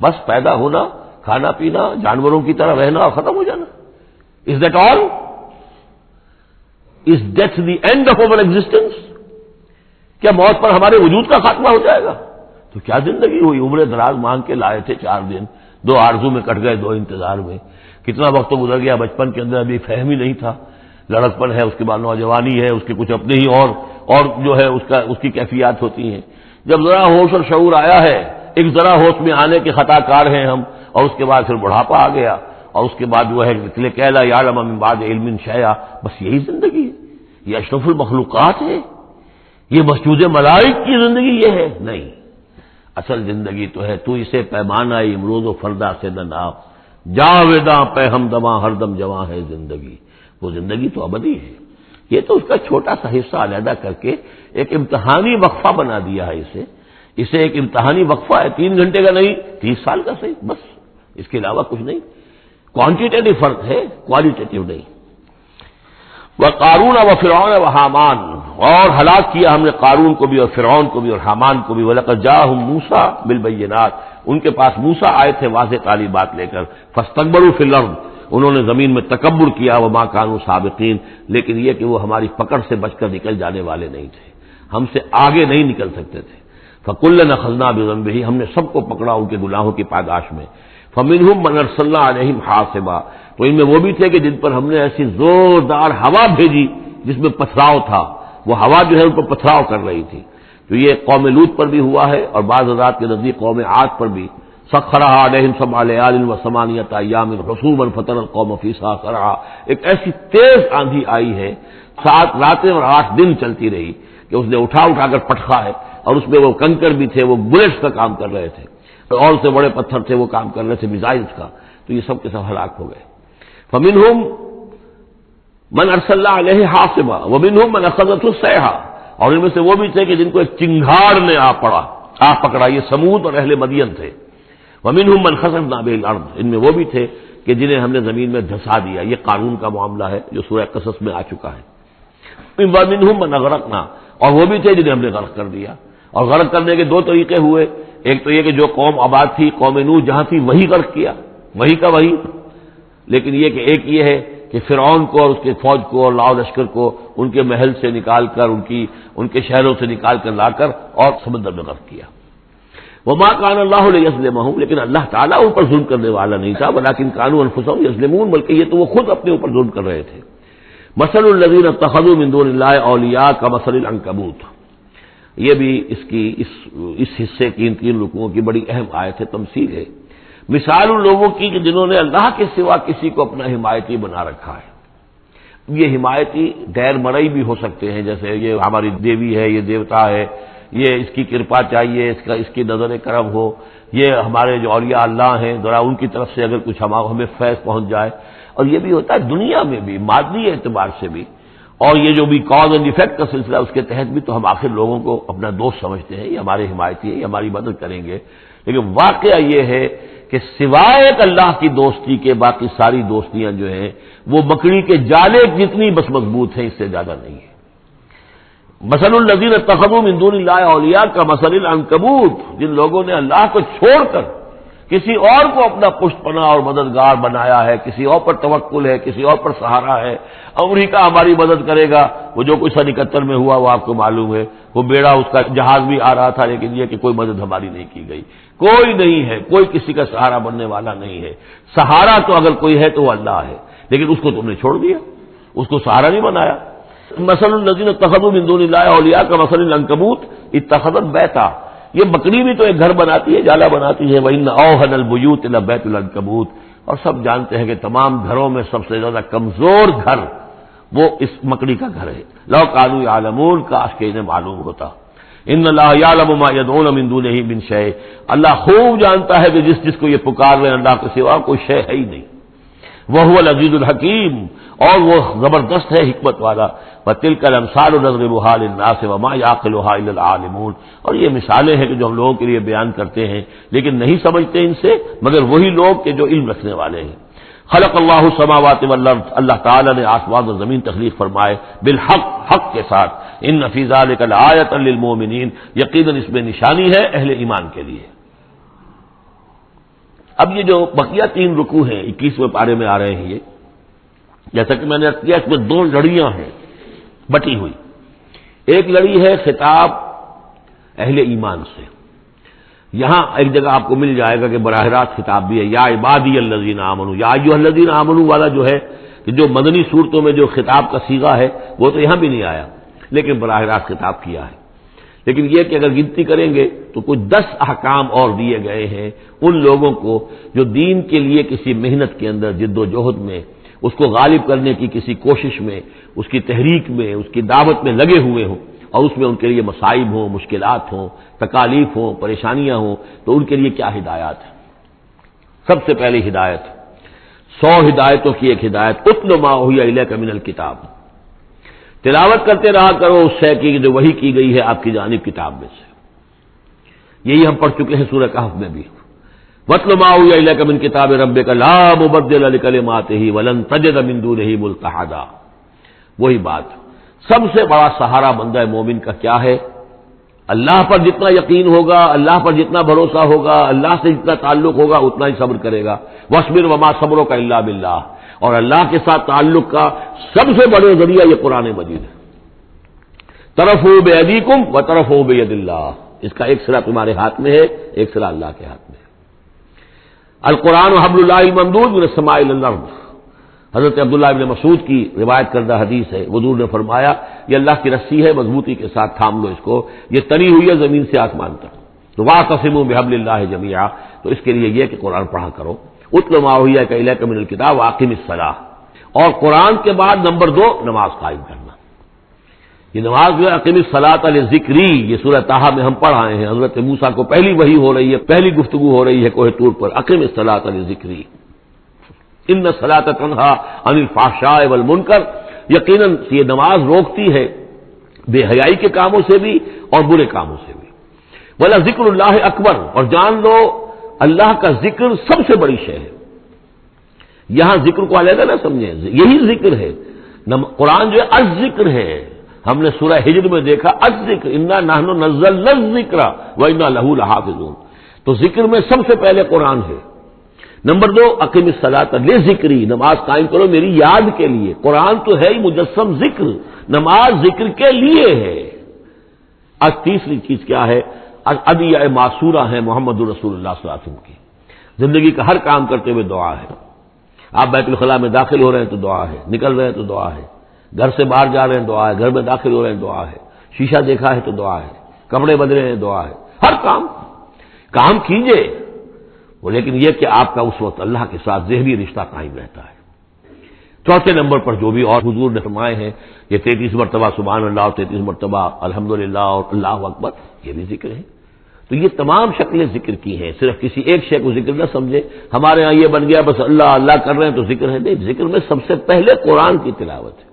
بس پیدا ہونا، کھانا پینا، جانوروں کی طرح رہنا اور ختم ہو جانا، is that all? Is death the end of over existence? کیا موت پر ہمارے وجود کا خاتمہ ہو جائے گا؟ تو کیا زندگی ہوئی؟ عمر دراز مانگ کے لائے تھے 4 دن، 2 آرزو میں کٹ گئے، 2 انتظار میں، کتنا وقت تو گزر گیا، بچپن کے اندر ابھی فہم ہی نہیں تھا، لڑکپن ہے، اس کے بعد نوجوانی ہے، اس کے کچھ اپنے ہی اور جو ہے اس کی کیفیات ہوتی ہیں، جب ذرا ہوش اور شعور آیا ہے، ایک ذرا ہوش میں آنے کے خطا کار ہیں ہم، اور اس کے بعد پھر بڑھاپا آ گیا، اور اس کے بعد جو ہے کہلا یعلم من بعد علم شیئا، بس یہی زندگی ہے، یہ اشرف المخلوقات ہے، یہ مسجود ملائک کی زندگی یہ ہے؟ نہیں، اصل زندگی تو ہے تو اسے پیمانہ امروز و فردا سے نہ ناپ، جاویداں پہ ہمدماں ہر دم جواں ہے زندگی، وہ زندگی تو ابدی ہے، یہ تو اس کا چھوٹا سا حصہ علیحدہ کر کے ایک امتحانی وقفہ بنا دیا ہے، اسے ایک امتحانی وقفہ ہے، 3 گھنٹے کا نہیں، 30 سال کا صحیح، بس اس کے علاوہ کچھ نہیں، کوانٹیٹیو فرق ہے، کوالیٹیٹیو نہیں۔ وقارون وفرعون وحامان، اور ہلاک کیا ہم نے قارون کو بھی اور فرعون کو بھی اور حامان کو بھی، وَلَقَدْ جَاءَهُم مُوسَىٰ بِالْبَيِّنَاتِ، ان کے پاس موسیٰ آئے تھے واضح تعلیمات لے کر، فَاسْتَكْبَرُوا فِي الْأَرْضِ، انہوں نے زمین میں تکبر کیا، وَمَا كَانُوا سَابِقِينَ، لیکن یہ کہ وہ ہماری پکڑ سے بچ کر نکل جانے والے نہیں تھے، ہم سے آگے نہیں نکل سکتے تھے، فَكُلًّا أَخَذْنَا بِذَنبِهِ، ہم نے سب کو پکڑا ان کے گناہوں کی پاداش میں، فَمِنْهُم مَّنْ أَرْسَلْنَا عَلَيْهِمْ حَاصِبًا، تو ان میں وہ بھی تھے کہ جن پر ہم نے ایسی زوردار ہوا بھیجی جس میں پتھراؤ تھا، وہ ہوا جو ہے ان پر پتھراؤ کر رہی تھی، تو یہ قوم لوط پر بھی ہوا ہے، اور بعض حضرات کے نزدیک قوم عاد پر بھی، سخرها علیہم 7 لیال و8 ایام حسوما فترى القوم فیہا صرعا، ایک ایسی تیز آندھی آئی ہے، 7 راتیں اور 8 دن چلتی رہی کہ اس نے اٹھا کر پٹخا ہے، اور اس میں وہ کنکر بھی تھے، وہ بلٹس کا کام کر رہے تھے، اور سے بڑے پتھر تھے وہ کام کر رہے تھے میزائلز کا، تو یہ سب کے سب ہلاک ہو گئے۔ فمنہم من ارسلنا علیہ حاصبا ومنہم من اخذته الصیحہ، اور ان میں سے وہ بھی تھے کہ جن کو ایک چنگھاڑ نے آ پکڑا، یہ سمود اور اہل مدین تھے۔ ومنہم من خسفنا به الارض، ان میں وہ بھی تھے کہ جنہیں ہم نے زمین میں دھسا دیا، یہ قارون کا معاملہ ہے جو سورہ قصص میں آ چکا ہے۔ ومنہم من اغرقنا، اور وہ بھی تھے جنہیں ہم نے غرق کر دیا، اور غرق کرنے کے 2 طریقے ہوئے، ایک تو یہ کہ جو قوم آباد تھی، قوم نوح جہاں تھی وہی غرق کیا، وہی کا وہی، لیکن یہ کہ ایک یہ ہے کہ فرعون کو اور اس کے فوج کو اور لاؤ لشکر کو ان کے محل سے نکال کر، ان کے شہروں سے نکال کر لا کر اور سمندر میں غرق کیا۔ وما كان الله ليظلمهم، لیکن اللہ تعالیٰ ان پر ظلم کرنے والا نہیں تھا، ولكن كانوا انفسهم يظلمون، بلکہ یہ تو وہ خود اپنے اوپر ظلم کر رہے تھے۔ مثل الذين اتخذوا من دون الله اولیاء كمثل العنكبوت، یہ بھی اس حصے کی ان 3 رکوعوں کی بڑی اہم آیت ہے، تمثیل ہے، مثال ان لوگوں کی کہ جنہوں نے اللہ کے سوا کسی کو اپنا حمایتی بنا رکھا ہے۔ یہ حمایتی غیر مرئی بھی ہو سکتے ہیں، جیسے یہ ہماری دیوی ہے، یہ دیوتا ہے، یہ اس کی کرپا چاہیے، اس کی نظر کرم ہو، یہ ہمارے جو اولیاء اللہ ہیں ذرا ان کی طرف سے اگر کچھ ہمیں فیض پہنچ جائے، اور یہ بھی ہوتا ہے دنیا میں بھی، مادی اعتبار سے بھی، اور یہ جو بھی کاز اینڈ ایفیکٹ کا سلسلہ اس کے تحت بھی تو ہم آخر لوگوں کو اپنا دوست سمجھتے ہیں، یہ ہمارے حمایتی ہے، یہ ہماری مدد کریں گے، لیکن واقعہ یہ ہے کہ سوائے ایک اللہ کی دوستی کے باقی ساری دوستیاں جو ہیں وہ مکڑی کے جالے جتنی بس مضبوط ہیں، اس سے زیادہ نہیں ہے۔ مثل الذین اتخذوا من دون اللہ اولیاء کمثل العنکبوت، جن لوگوں نے اللہ کو چھوڑ کر کسی اور کو اپنا پشت پناہ اور مددگار بنایا ہے، کسی اور پر توکل ہے، کسی اور پر سہارا ہے۔ امریکہ ہماری مدد کرے گا، وہ جو کچھ 71 میں ہوا وہ آپ کو معلوم ہے، وہ بیڑا اس کا جہاز بھی آ رہا تھا، لیکن یہ کہ کوئی مدد ہماری نہیں کی گئی۔ کوئی نہیں ہے، کوئی کسی کا سہارا بننے والا نہیں ہے۔ سہارا تو اگر کوئی ہے تو وہ اللہ ہے، لیکن اس کو تم نے چھوڑ دیا، اس کو سہارا نہیں بنایا۔ مثل الذین اتخذوا من دون اللہ اولیاء کمثل العنکبوت اتخذت بیتا، یہ بکری بھی تو ایک گھر بناتی ہے، جالا بناتی ہے۔ وَإِنَّ أَوْهَنَ الْبُيُوتِ لَبَيْتُ الْعَنكَبُوتِ، اور سب جانتے ہیں کہ تمام گھروں میں سب سے زیادہ کمزور گھر وہ اس مکڑی کا گھر ہے۔ لَوْ كَانُوا يَعْلَمُونَ، کاش کہ انہیں معلوم ہوتا۔ ان اللہ یعلم ما يدعون من دونه من شيء، اللہ خوب جانتا ہے کہ جس کو یہ پکار رہے ہیں اللہ کے سوا کوئی شے ہے ہی نہیں۔ وهو العزیز الحکیم، اور وہ زبردست ہے حکمت والا۔ وَتِلْكَ الْأَمْثَالُ نَضْرِبُهَا لِلنَّاسِ وَمَا يَعْقِلُهَا إِلَّا الْعَالِمُونَ، اور یہ مثالیں ہیں کہ جو ہم لوگوں کے لیے بیان کرتے ہیں لیکن نہیں سمجھتے ان سے مگر وہی لوگ کہ جو علم رکھنے والے ہیں۔ خلق اللہ السماوات والارض، اللہ تعالیٰ نے آسمان و زمین تخلیق فرمائے بالحق، حق کے ساتھ۔ ان فی ذلک لآیۃ للمؤمنین، یقیناً اس میں نشانی ہے اہل ایمان کے لیے۔ اب یہ جو بقیہ 3 رکوع ہیں 21ویں پارے میں آ رہے ہیں، یہ جیسا کہ میں نے عرض کیا اس میں 2 لڑیاں ہیں بٹی ہوئی۔ ایک لڑی ہے خطاب اہل ایمان سے، یہاں ایک جگہ آپ کو مل جائے گا کہ براہ راست خطاب بھی ہے، یا عبادی الذین آمنوا، یا ایھا الذین آمنوا والا جو ہے کہ جو مدنی صورتوں میں جو خطاب کا صیغہ ہے وہ تو یہاں بھی نہیں آیا، لیکن براہ راست خطاب کیا ہے۔ لیکن یہ کہ اگر گنتی کریں گے تو کچھ 10 احکام اور دیے گئے ہیں ان لوگوں کو جو دین کے لیے کسی محنت کے اندر جد و جہد میں، اس کو غالب کرنے کی کسی کوشش میں، اس کی تحریک میں، اس کی دعوت میں لگے ہوئے ہوں، اور اس میں ان کے لیے مصائب ہوں، مشکلات ہوں، تکالیف ہوں، پریشانیاں ہوں، تو ان کے لیے کیا ہدایات ہے۔ سب سے پہلی ہدایت 100 ہدایتوں کی ایک ہدایت، اتل ما اوحی الیک من الکتاب، تلاوت کرتے رہا کرو اس شے کی جو وحی کی گئی ہے آپ کی جانب کتاب میں سے۔ یہی ہم پڑھ چکے ہیں سورہ کہف میں بھی، وَاتْلُ مَا أُوحِیَ إِلَيْكَ مِنْ كِتَابِ رَبِّكَ لَا مُبَدِّلَ لِكَلِمَاتِهِ وَلَن تَجِدَ مِن دُونِهِ مُلْتَحَدًا۔ وہی بات، سب سے بڑا سہارا بندہ مومن کا کیا ہے؟ اللہ پر جتنا یقین ہوگا، اللہ پر جتنا بھروسہ ہوگا، اللہ سے جتنا تعلق ہوگا اتنا ہی صبر کرے گا۔ وَاصْبِرْ وَمَا صَبْرُكَ إِلَّا بِاللَّهِ، اور اللہ کے ساتھ تعلق کا سب سے بڑے ذریعہ یہ قرآن مجید ہے۔ طرفوا بِأَيْدِيكُمْ وَطَرَفُوا بِيَدِ اللَّهِ، اس کا ایک سرا تمہارے ہاتھ میں ہے، ایک سرا اللہ کے ہاتھ میں ہے۔ القرآن حبل اللہ الممدود من السماء إلى الأرض، حضرت عبداللہ ابن مسعود کی روایت کردہ حدیث ہے، حضور نے فرمایا یہ اللہ کی رسی ہے، مضبوطی کے ساتھ تھام لو اس کو، یہ تنی ہوئی ہے زمین سے آسمان تک۔ تو واعتصموا بحبل اللہ جميعا، تو اس کے لیے یہ کہ قرآن پڑھا کرو۔ اتل ما اوحی الیک من الکتاب واقم الصلاۃ، اور قرآن کے بعد نمبر 2 نماز قائم کرنا۔ یہ نماز جو ہے اقیم الصلاۃ لذکری، یہ سورہ طٰہٰ میں ہم پڑھ آئے ہیں، حضرت موسیٰ کو پہلی وحی ہو رہی ہے، پہلی گفتگو ہو رہی ہے کوہ طور پر، اقیم الصلاۃ لذکری ان الصلاۃ تنہیٰ عن الفحشاء والمنکر، یقیناً یہ نماز روکتی ہے بے حیائی کے کاموں سے بھی اور برے کاموں سے بھی۔ ولا ذکر اللہ اکبر، اور جان لو اللہ کا ذکر سب سے بڑی شے ہے۔ یہاں ذکر کو علیحدہ نہ سمجھیں، یہی ذکر ہے، قرآن جو ہے الذکر ہے۔ ہم نے سورہ ہجر میں دیکھا الذکر، انا نحن نزلنا الذکر وانا لہ لحافظون، تو ذکر میں سب سے پہلے قرآن ہے۔ نمبر 2 اقیم الصلاۃ لذکری، نماز قائم کرو میری یاد کے لیے۔ قرآن تو ہے ہی مجسم ذکر، نماز ذکر کے لیے ہے۔ آج تیسری چیز کیا ہے؟ ادعیہ معصورہ ہیں محمد رسول اللہ صلی اللہ علیہ وسلم کی، زندگی کا ہر کام کرتے ہوئے دعا ہے۔ آپ بیت الخلاء میں داخل ہو رہے ہیں تو دعا ہے، نکل رہے ہیں تو دعا ہے، گھر سے باہر جا رہے ہیں دعا ہے، گھر میں داخل ہو رہے ہیں دعا ہے، شیشہ دیکھا ہے تو دعا ہے، کپڑے بدلے ہیں دعا ہے، ہر کام کیجئے وہ، لیکن یہ کہ آپ کا اس وقت اللہ کے ساتھ ذہنی رشتہ قائم رہتا ہے۔ چوتھے نمبر پر جو بھی اور حضور نے فرمائے ہیں، یہ 33 مرتبہ سبحان اللہ اور 33 مرتبہ الحمدللہ اور اللہ اکبر، یہ بھی ذکر ہے۔ تو یہ تمام شکلیں ذکر کی ہیں، صرف کسی ایک شے کو ذکر نہ سمجھے ہمارے ہاں یہ بن گیا بس اللہ اللہ کر رہے ہیں تو ذکر ہے، نہیں، ذکر میں سب سے پہلے قرآن کی تلاوت ہے۔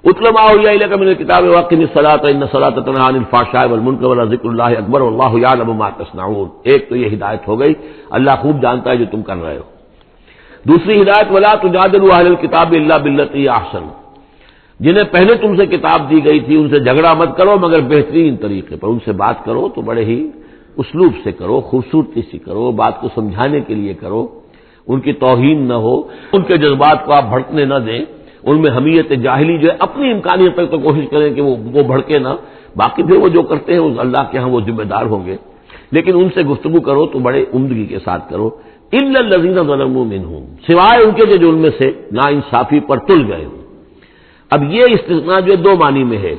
اتل ما اوحی الیک من الکتاب واقم الصلاۃ ان الصلاۃ تنہیٰ عن الفحشاء والمنکر ولذکر اللہ اکبر واللہ یعلم ما تصنعون۔ ایک تو یہ ہدایت ہو گئی، اللہ خوب جانتا ہے جو تم کر رہے ہو۔ دوسری ہدایت ولا تجادلوا اہل الکتاب الا باللتی ہی احسن، جنہیں پہلے تم سے کتاب دی گئی تھی ان سے جھگڑا مت کرو مگر بہترین طریقے پر، ان سے بات کرو تو بڑے ہی اسلوب سے کرو، خوبصورتی سے کرو، بات کو سمجھانے کے لیے کرو، ان کی توہین نہ ہو، ان کے جذبات کو آپ بھڑکنے نہ دیں، ان میں حمیت جاہلی جو ہے اپنی امکانیت تک تو کوشش کریں کہ وہ بھڑکے نہ، باقی پھر وہ جو کرتے ہیں اس اللہ کے ہاں وہ ذمہ دار ہوں گے، لیکن ان سے گفتگو کرو تو بڑے عمدگی کے ساتھ کرو۔ الا الذین ظلموا منہم، سوائے ان کے جو ان میں سے ناانصافی پر تل گئے ہوں۔ اب یہ استثناء جو ہے دو معنی میں ہے،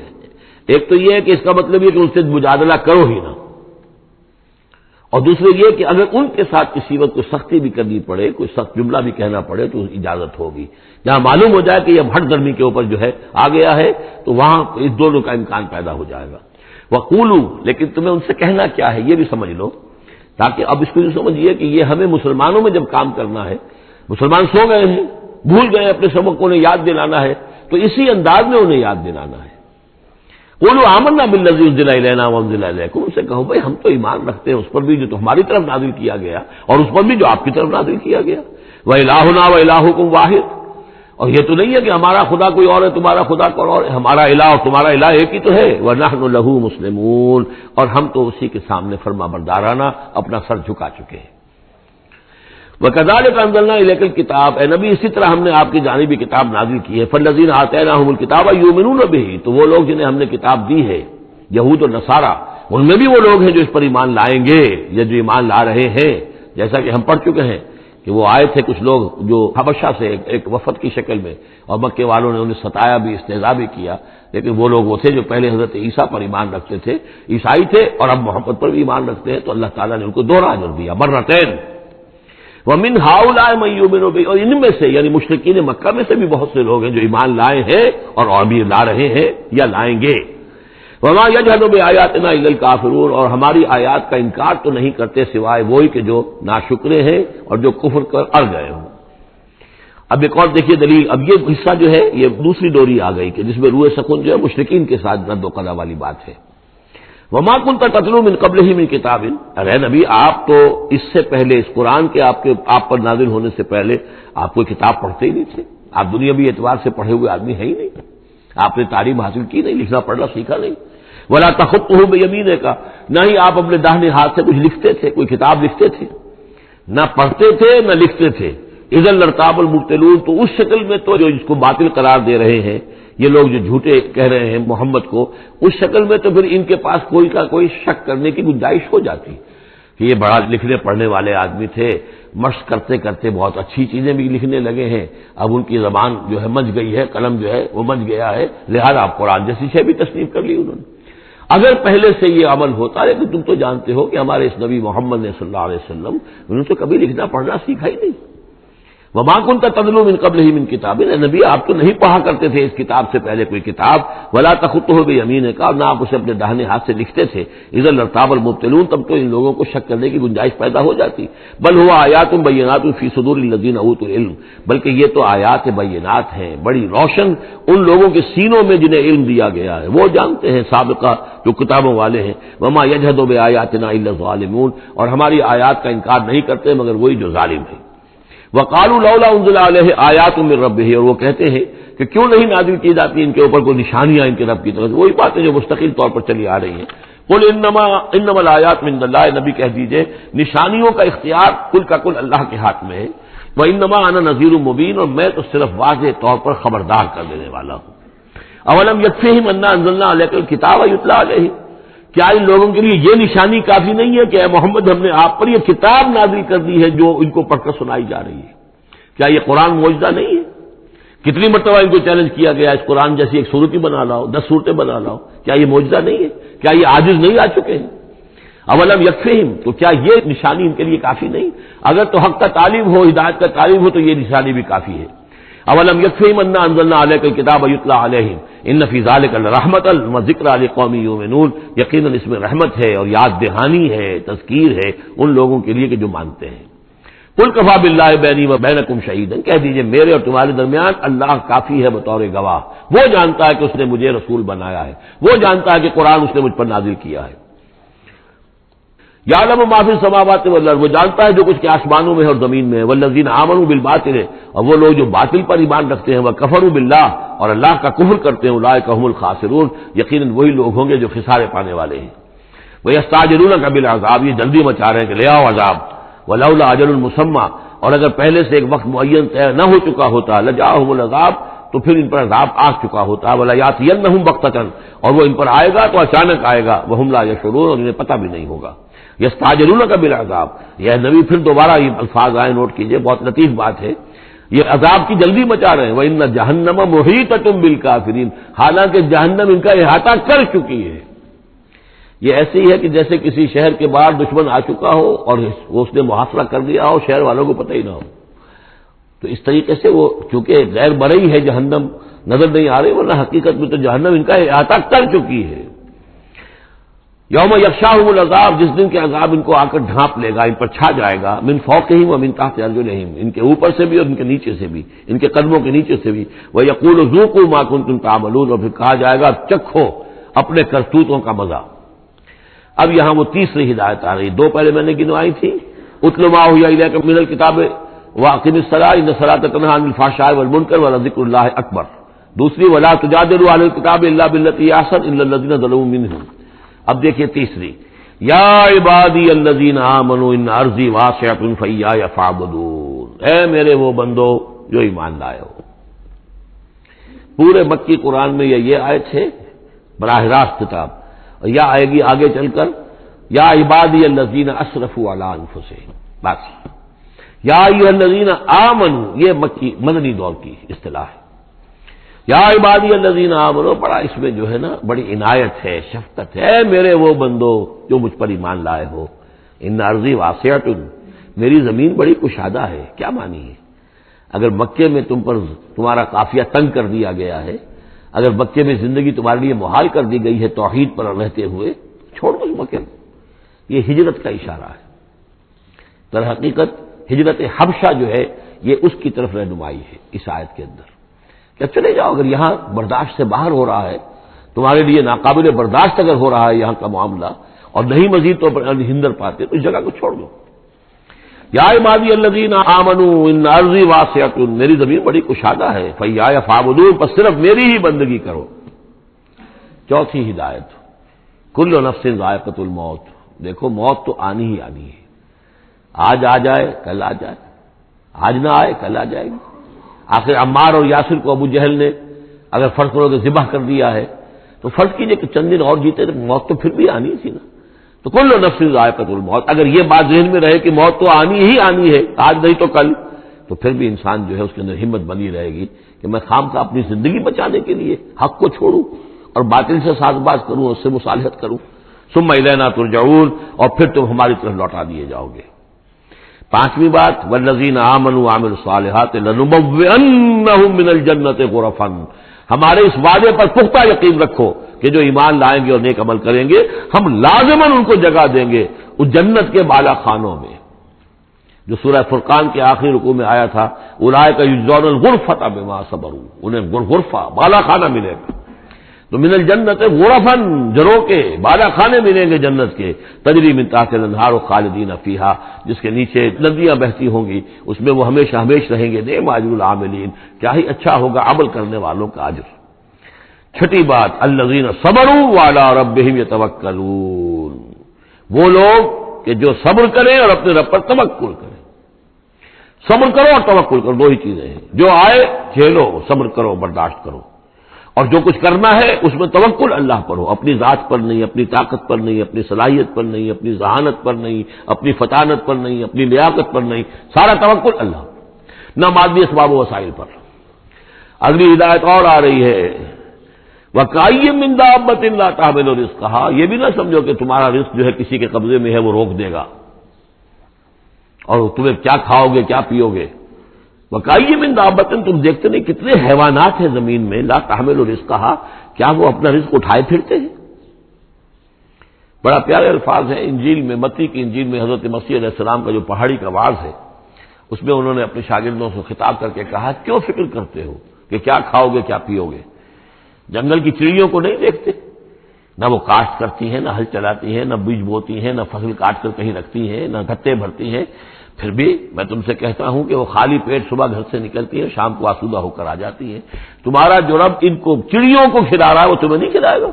ایک تو یہ ہے کہ اس کا مطلب یہ کہ ان سے مجادلہ کرو ہی نہ، اور دوسرے یہ کہ اگر ان کے ساتھ کسی وقت کوئی سختی بھی کرنی پڑے، کوئی سخت جملہ بھی کہنا پڑے تو اجازت ہوگی، جہاں معلوم ہو جائے کہ یہ ہٹ درمی کے اوپر جو ہے آ گیا ہے تو وہاں اس دونوں کا امکان پیدا ہو جائے گا۔ وقولوا، لیکن تمہیں ان سے کہنا کیا ہے یہ بھی سمجھ لو، تاکہ اب اس کو یہ سمجھیے کہ یہ ہمیں مسلمانوں میں جب کام کرنا ہے، مسلمان سو گئے ہیں، بھول گئے اپنے سبق کو، انہیں یاد دلانا ہے تو اسی انداز میں انہیں یاد دلانا ہے۔ قولوا آمنا بالذی انزل الینا وانزل الیکم، ان سے کہو بھائی ہم تو ایمان رکھتے ہیں اس پر بھی جو ہماری طرف نازل کیا گیا اور اس پر بھی جو آپ کی طرف نازل کیا گیا۔ وَإِلَٰهُنَا وَإِلَٰهُكُمْ وَاحِدٌ، اور یہ تو نہیں ہے کہ ہمارا خدا کوئی اور ہے تمہارا خدا کوئی اور ہے، ہمارا الہ اور تمہارا الہ ایک ہی تو ہے۔ وَنَحْنُ لَهُ مُسْلِمُونَ، اور ہم تو اسی کے سامنے فرما بردارانہ اپنا سر جھکا چکے ہیں۔ وَكَذَٰلِكَ أَنزَلْنَا إِلَيْكَ الْكِتَابَ، اے نبی اسی طرح ہم نے آپ کی جانب یہ کتاب نازل کی ہے۔ فَالَّذِينَ آتَيْنَاهُمُ الْكِتَابَ يُؤْمِنُونَ بِهِ، تو وہ لوگ جنہیں ہم نے کتاب دی ہے، یہود اور نصارہ، ان میں بھی وہ لوگ ہیں جو اس پر ایمان لائیں گے یا جو ایمان لا رہے ہیں، جیسا کہ ہم پڑھ چکے ہیں کہ وہ آئے تھے کچھ لوگ جو حبشہ سے ایک وفد کی شکل میں، اور مکے والوں نے انہیں ستایا بھی، استہزاء بھی کیا، لیکن وہ لوگ وہ تھے جو پہلے حضرت عیسیٰ پر ایمان رکھتے تھے، عیسائی تھے، اور اب محمد پر بھی ایمان رکھتے ہیں، تو اللہ تعالیٰ نے ان کو دوہرا اجر دیا، مرتين۔ وَمِنْ هَؤُلَاءِ مَن يُؤْمِنُ بِهِ، اور ان میں سے یعنی مشرکین مکہ میں سے بھی بہت سے لوگ ہیں جو ایمان لائے ہیں اور ابھی لا رہے ہیں یا لائیں گے۔ وَمَا يَجْحَدُ بِآيَاتِنَا إِلَّا الْكَافِرُونَ، اور ہماری آیات کا انکار تو نہیں کرتے سوائے وہی کہ جو ناشکرے ہیں اور جو کفر کر اڑ گئے ہوں۔ اب ایک اور دیکھیے دلیل، اب یہ حصہ جو ہے یہ دوسری ڈوری آ گئی کہ جس میں روئے سکون جو ہے مشرکین کے ساتھ رد و قضا والی بات ہے۔ وَمَا كُنْتَ تَتْلُو مِن قَبْلِهِ مِن كِتَابٍ، ارے نبی آپ تو اس سے پہلے، اس قرآن کے آپ پر نازل ہونے سے پہلے آپ کوئی کتاب پڑھتے ہی نہیں تھے، آپ دنیا بھی اعتبار سے پڑھے ہوئے آدمی ہیں ہی نہیں، آپ نے تعلیم حاصل کی نہیں، لکھنا پڑھنا سیکھا نہیں۔ وَلَا تَخُطُّهُ بِيَمِينِكَ، نہ ہی آپ اپنے داہنے ہاتھ سے کچھ لکھتے تھے، کوئی کتاب لکھتے تھے، نہ پڑھتے تھے نہ لکھتے تھے۔ اِذًا لَارْتَابَ الْمُبْطِلُونَ، تو اس شکل میں تو جو اس کو باطل قرار دے رہے ہیں یہ لوگ جو جھوٹے کہہ رہے ہیں محمد کو، اس شکل میں تو پھر ان کے پاس کوئی شک کرنے کی گنجائش ہو جاتی کہ یہ بڑا لکھنے پڑھنے والے آدمی تھے، مشق کرتے کرتے بہت اچھی چیزیں بھی لکھنے لگے ہیں، اب ان کی زبان جو ہے مچ گئی ہے، قلم جو ہے وہ مچ گیا ہے، لہذا اب قرآن جیسی شے بھی تصنیف کر لی انہوں نے۔ اگر پہلے سے یہ عمل ہوتا ہے، لیکن تم تو جانتے ہو کہ ہمارے اس نبی محمد نے صلی اللہ علیہ وسلم انہوں نے تو کبھی لکھنا پڑھنا سیکھا ہی نہیں۔ وَمَا كُنْتَ تَتْلُو مِن قَبْلِهِ مِن كِتَابٍ، نبی آپ تو نہیں پڑھا کرتے تھے اس کتاب سے پہلے کوئی کتاب۔ وَلَا تَخُطُّهُ بِيَمِينِكَ، اور نہ آپ اسے اپنے داہنے ہاتھ سے لکھتے تھے۔ اِذًا لَارْتَابَ الْمُبْطِلُونَ، تب تو ان لوگوں کو شک کرنے کی گنجائش پیدا ہو جاتی۔ بل هُوَ آیاتٌ بَيِّنَاتٌ فِي صُدُورِ الَّذِينَ أُوتُوا الْعِلْمَ، بلکہ یہ تو آیات بینات ہیں، بڑی روشن ان لوگوں کے سینوں میں جنہیں علم دیا گیا ہے، وہ جانتے ہیں سابقہ جو کتابوں والے ہیں۔ وَمَا يَجْحَدُ بِآيَاتِنَا إِلَّا الظَّالِمُونَ، اور ہماری آیات کا انکار نہیں کرتے مگر وہی جو ظالم ہیں۔ وَقَالُوا لَوْلَا أُنزِلَ عَلَيْهِ آيَاتٌ مِّن رَّبِّهِ، اور وہ کہتے ہیں کہ کیوں نہیں نازل کی جاتی ان کے اوپر کوئی نشانیاں ان کے رب کی طرف سے، وہی باتیں جو مستقل طور پر چلی آ رہی ہیں۔ قُلْ إِنَّمَا الْآيَاتُ مِنْ اللَّهِ، نبی کہہ دیجئے نشانیوں کا اختیار کل کا کل اللہ کے ہاتھ میں ہے۔ وَإِنَّمَا أَنَا نَذِيرٌ مُّبِينٌ، اور میں تو صرف واضح طور پر خبردار کر دینے والا ہوں۔ أَوَلَمْ يَكْفِهِمْ أَنَّا أَنزَلْنَا عَلَيْكَ الْكِتَابَ يُتْلَىٰ عَلَيْهِمْ، کیا ان لوگوں کے لیے یہ نشانی کافی نہیں ہے کہ اے محمد ہم نے آپ پر یہ کتاب نازل کر دی ہے جو ان کو پڑھ کر سنائی جا رہی ہے؟ کیا یہ قرآن معجزہ نہیں ہے؟ کتنی مرتبہ ان کو چیلنج کیا گیا اس قرآن جیسی ایک صورت ہی بنا لاؤ، 10 صورتیں بنا لاؤ، کیا یہ معجزہ نہیں ہے؟ کیا یہ عاجز نہیں آ چکے ہیں؟ اولم یکفہم، تو کیا یہ نشانی ان کے لیے کافی نہیں؟ اگر تو حق کا تعلیم ہو، ہدایت کا تعلیم ہو تو یہ نشانی بھی کافی ہے۔ اولم یکفہم انا انزلنا علیک الکتاب یتلی علیہم ان فی ذلک لرحمۃ وذکری لقوم یؤمنون، یقیناً اس میں رحمت ہے اور یاد دہانی ہے، تذکیر ہے ان لوگوں کے لیے کہ جو مانتے ہیں۔ قل کفی باللہ بینی و بینکم شہیدا، کہہ دیجئے میرے اور تمہارے درمیان اللہ کافی ہے بطور گواہ، وہ جانتا ہے کہ اس نے مجھے رسول بنایا ہے، وہ جانتا ہے کہ قرآن اس نے مجھ پر نازل کیا ہے۔ یعلم ما فی السماوات والارض، وہ جانتا ہے جو کچھ کے آسمانوں میں ہے اور زمین میں ہے۔ والذین آمنوا بالباطل، اور وہ لوگ جو باطل پر ایمان رکھتے ہیں، وکفروا باللہ، اور اللہ کا کفر کرتے ہیں، اولئک هم الخاسرون، یقیناً وہی لوگ ہوں گے جو خسارے پانے والے ہیں۔ وَيَسْتَعْجِلُونَكَ بِالْعَذَابِ، یہ جلدی مچا رہے ہیں کہ لے آؤ عذاب، وَلَوْلَا أَجَلٌ مُّسَمًّى، اور اگر پہلے سے ایک وقت معین طے نہ ہو چکا ہوتا لَجَاءَهُمُ الْعَذَابُ، تو پھر ان پر عذاب آ چکا ہوتا، وَلَيَأْتِيَنَّهُمْ بَغْتَةً، اور وہ ان پر آئے گا تو اچانک آئے گا، وَهُمْ لَا يَشْعُرُونَ، اور انہیں پتہ بھی نہیں ہوگا۔ یستعجلونک بالعذاب، یہ نبی پھر دوبارہ یہ الفاظ آئے، نوٹ کیجئے، بہت لطیف بات ہے، یہ عذاب کی جلدی مچا رہے ہیں، وَإِنَّ جَهَنَّمَ مُحِيطَةٌ بِالْكَافِرِينَ، حالانکہ جہنم ان کا احاطہ کر چکی ہے۔ یہ ایسی ہے کہ جیسے کسی شہر کے باہر دشمن آ چکا ہو اور اس نے محاصرہ کر دیا ہو، شہر والوں کو پتہ ہی نہ ہو، تو اس طریقے سے وہ چونکہ غیر مرئی ہے جہنم، نظر نہیں آ رہی، ورنہ حقیقت میں تو جہنم ان کا احاطہ کر چکی ہے۔ یوم یغشاہم العذاب، جس دن کے عذاب ان کو آ کر ڈھانپ لے گا، ان پر چھا جائے گا، من فوقہم ومن تحت ارجلہم، ان کے اوپر سے بھی اور ان کے نیچے سے بھی، ان کے قدموں کے نیچے سے بھی، ویقول ذوقوا ما کنتم تعملون، اور پھر کہا جائے گا چکھو اپنے کرتوتوں کا مزہ۔ اب یہاں وہ تیسری ہدایت آ رہی، دو پہلے میں نے گنوائی تھی، اتل ما اوحی الیک من الکتاب واقم الصلاۃ ان الصلاۃ تنہی عن الفحشاء والمنکر ولذکر اللہ اکبر، دوسری ولا تجادلوا عن الکتاب الا بالتي هي احسن الا الذين ظلموا منهم۔ اب دیکھیے تیسری، یا عبادی الذین آمنوا ان ارضی واسعۃ فایایا فاعبدون، اے میرے وہ بندو جو ایمان لائے ہو۔ پورے مکی قرآن میں یہ آیت ہے براہ راست خطاب، اور یا آئے گی آگے چل کر یا عبادی الذین اسرفوا علی انفسہم، بس یا ایھا الذین آمنوا، یہ مکی مدنی دور کی اصطلاح ہے۔ یا عبادی الذین آمنوا، بڑا اس میں جو ہے نا بڑی عنایت ہے، شفقت ہے، میرے وہ بندو جو مجھ پر ایمان لائے ہو، ان ارضی واسعۃ، میری زمین بڑی کشادہ ہے۔ کیا معنی ہے؟ اگر مکے میں تم پر تمہارا قافیہ تنگ کر دیا گیا ہے، اگر مکے میں زندگی تمہارے لیے محال کر دی گئی ہے توحید پر رہتے ہوئے، چھوڑ دو اس مکے کو۔ یہ ہجرت کا اشارہ ہے، در حقیقت ہجرت حبشہ جو ہے یہ اس کی طرف رہنمائی ہے اس آیت کے اندر، کہ چلے جاؤ، اگر یہاں برداشت سے باہر ہو رہا ہے، تمہارے لیے ناقابل برداشت اگر ہو رہا ہے یہاں کا معاملہ، اور نہیں مزید تو ہندر پاتے، تو اس جگہ کو چھوڑ دو۔ یا عبادی الذین آمنوا ان ارضی واسعۃ، میری زمین بڑی کشادہ ہے، فایایا فاعبدون، بس صرف میری ہی بندگی کرو۔ چوتھی ہدایت، کل نفس ذائقۃ الموت، دیکھو موت تو آنی ہی آنی ہے، آج آ جائے کل آ جائے، آج نہ آئے کل آ جائے گی۔ آخر عمار اور یاسر کو ابو جہل نے اگر فرض کرو کہ ذبح کر دیا ہے، تو فرض کیجئے کہ چند دن اور جیتے تو موت تو پھر بھی آنی تھی نا۔ تو کل نفس ذائقۃ الموت، اگر یہ بات ذہن میں رہے کہ موت تو آنی ہی آنی ہے، آج نہیں تو کل، تو پھر بھی انسان جو ہے اس کے اندر ہمت بنی رہے گی کہ میں خامخواہ اپنی زندگی بچانے کے لیے حق کو چھوڑوں اور باطل سے ساز باز کروں، اس سے مصالحت کروں۔ ثم الینا ترجعون، اور پھر تم ہماری طرف لوٹا دیے جاؤ گے۔ پانچویں بات، والذین آمنوا وعملوا الصالحات لنبوئنہم من الجنۃ غرفا، ہمارے اس وعدے پر پختہ یقین رکھو کہ جو ایمان لائیں گے اور نیک عمل کریں گے، ہم لازماً ان کو جگہ دیں گے اس جنت کے بالا خانوں میں، جو سورہ فرقان کے آخری رکوع میں آیا تھا، اولئک یجزون الغرفۃ بما صبروا، انہیں غرفہ بالا خانہ ملے گا۔ تو من الجنت غرفا، جروں کے بالا خانے ملیں گے جنت کے، تجری من تحت الانہار خالدین فیہا، جس کے نیچے ندیاں بہتی ہوں گی، اس میں وہ ہمیشہ ہمیش رہیں گے۔ نعم اجر العاملین، کیا ہی اچھا ہوگا عمل کرنے والوں کا اجر۔ چھٹی بات، الذین صبروا وعلی ربہم یتوکلون، وہ لوگ کہ جو صبر کریں اور اپنے رب پر توکل کریں۔ صبر کرو اور توکل کرو، دو ہی چیزیں ہیں، جو آئے جھیلو، صبر کرو، برداشت کرو، اور جو کچھ کرنا ہے اس میں توکل اللہ پر ہو، اپنی ذات پر نہیں، اپنی طاقت پر نہیں، اپنی صلاحیت پر نہیں، اپنی ذہانت پر نہیں، اپنی فطانت پر نہیں، اپنی لیاقت پر نہیں، سارا توکل اللہ، نہ مادی اسباب و وسائل پر۔ اگلی ہدایت اور آ رہی ہے، وَكَأَيٍّ مِّن دَابَّةٍ لَّا تَحْمِلُ رِزْقَهَا، یہ بھی نہ سمجھو کہ تمہارا رزق جو ہے کسی کے قبضے میں ہے وہ روک دے گا، اور تمہیں کیا کھاؤ گے کیا پیو گے۔ وَكَأَيٍّ مِّن دَابَّةٍ، تم دیکھتے نہیں کتنے حیوانات ہیں زمین میں، لا تحمل رزقها، کیا وہ اپنا رزق اٹھائے پھرتے ہیں؟ بڑا پیارے الفاظ ہیں انجیل میں، متی کی انجیل میں حضرت مسیح علیہ السلام کا جو پہاڑی کا واعظ ہے، اس میں انہوں نے اپنے شاگردوں سے خطاب کر کے کہا، کیوں فکر کرتے ہو کہ کیا کھاؤ گے کیا پیو گے؟ جنگل کی چڑیوں کو نہیں دیکھتے؟ نہ وہ کاشت کرتی ہیں، نہ ہل چلاتی ہیں، نہ بیج بوتی ہیں، نہ فصل کاٹ کر کہیں رکھتی ہیں، نہ گھٹے بھرتی ہیں، پھر بھی میں تم سے کہتا ہوں کہ وہ خالی پیٹ صبح گھر سے نکلتی ہیں، شام کو آسودہ ہو کر آ جاتی ہیں۔ تمہارا جو رب ان کو چڑیوں کو کھلا رہا ہے وہ تمہیں نہیں کھلائے گا؟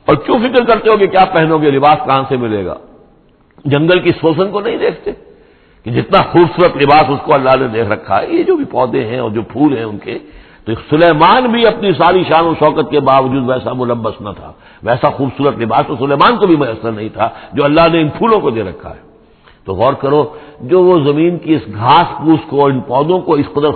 اور کیوں فکر کرتے ہو کہ کیا پہنو گے، لباس کہاں سے ملے گا؟ جنگل کی سوسن کو نہیں دیکھتے کہ جتنا خوبصورت لباس اس کو اللہ نے دیکھ رکھا ہے؟ یہ جو بھی پودے ہیں اور جو پھول ہیں ان کے، تو سلیمان بھی اپنی ساری شان و شوکت کے باوجود ویسا ملبس نہ تھا، ویسا خوبصورت لباس تو سلیمان کو بھی میسر نہیں تھا جو اللہ نے ان پھولوں کو دے رکھا ہے۔ تو غور کرو، جو وہ زمین کی اس گھاس پھوس کو، ان پودوں کو اس قدر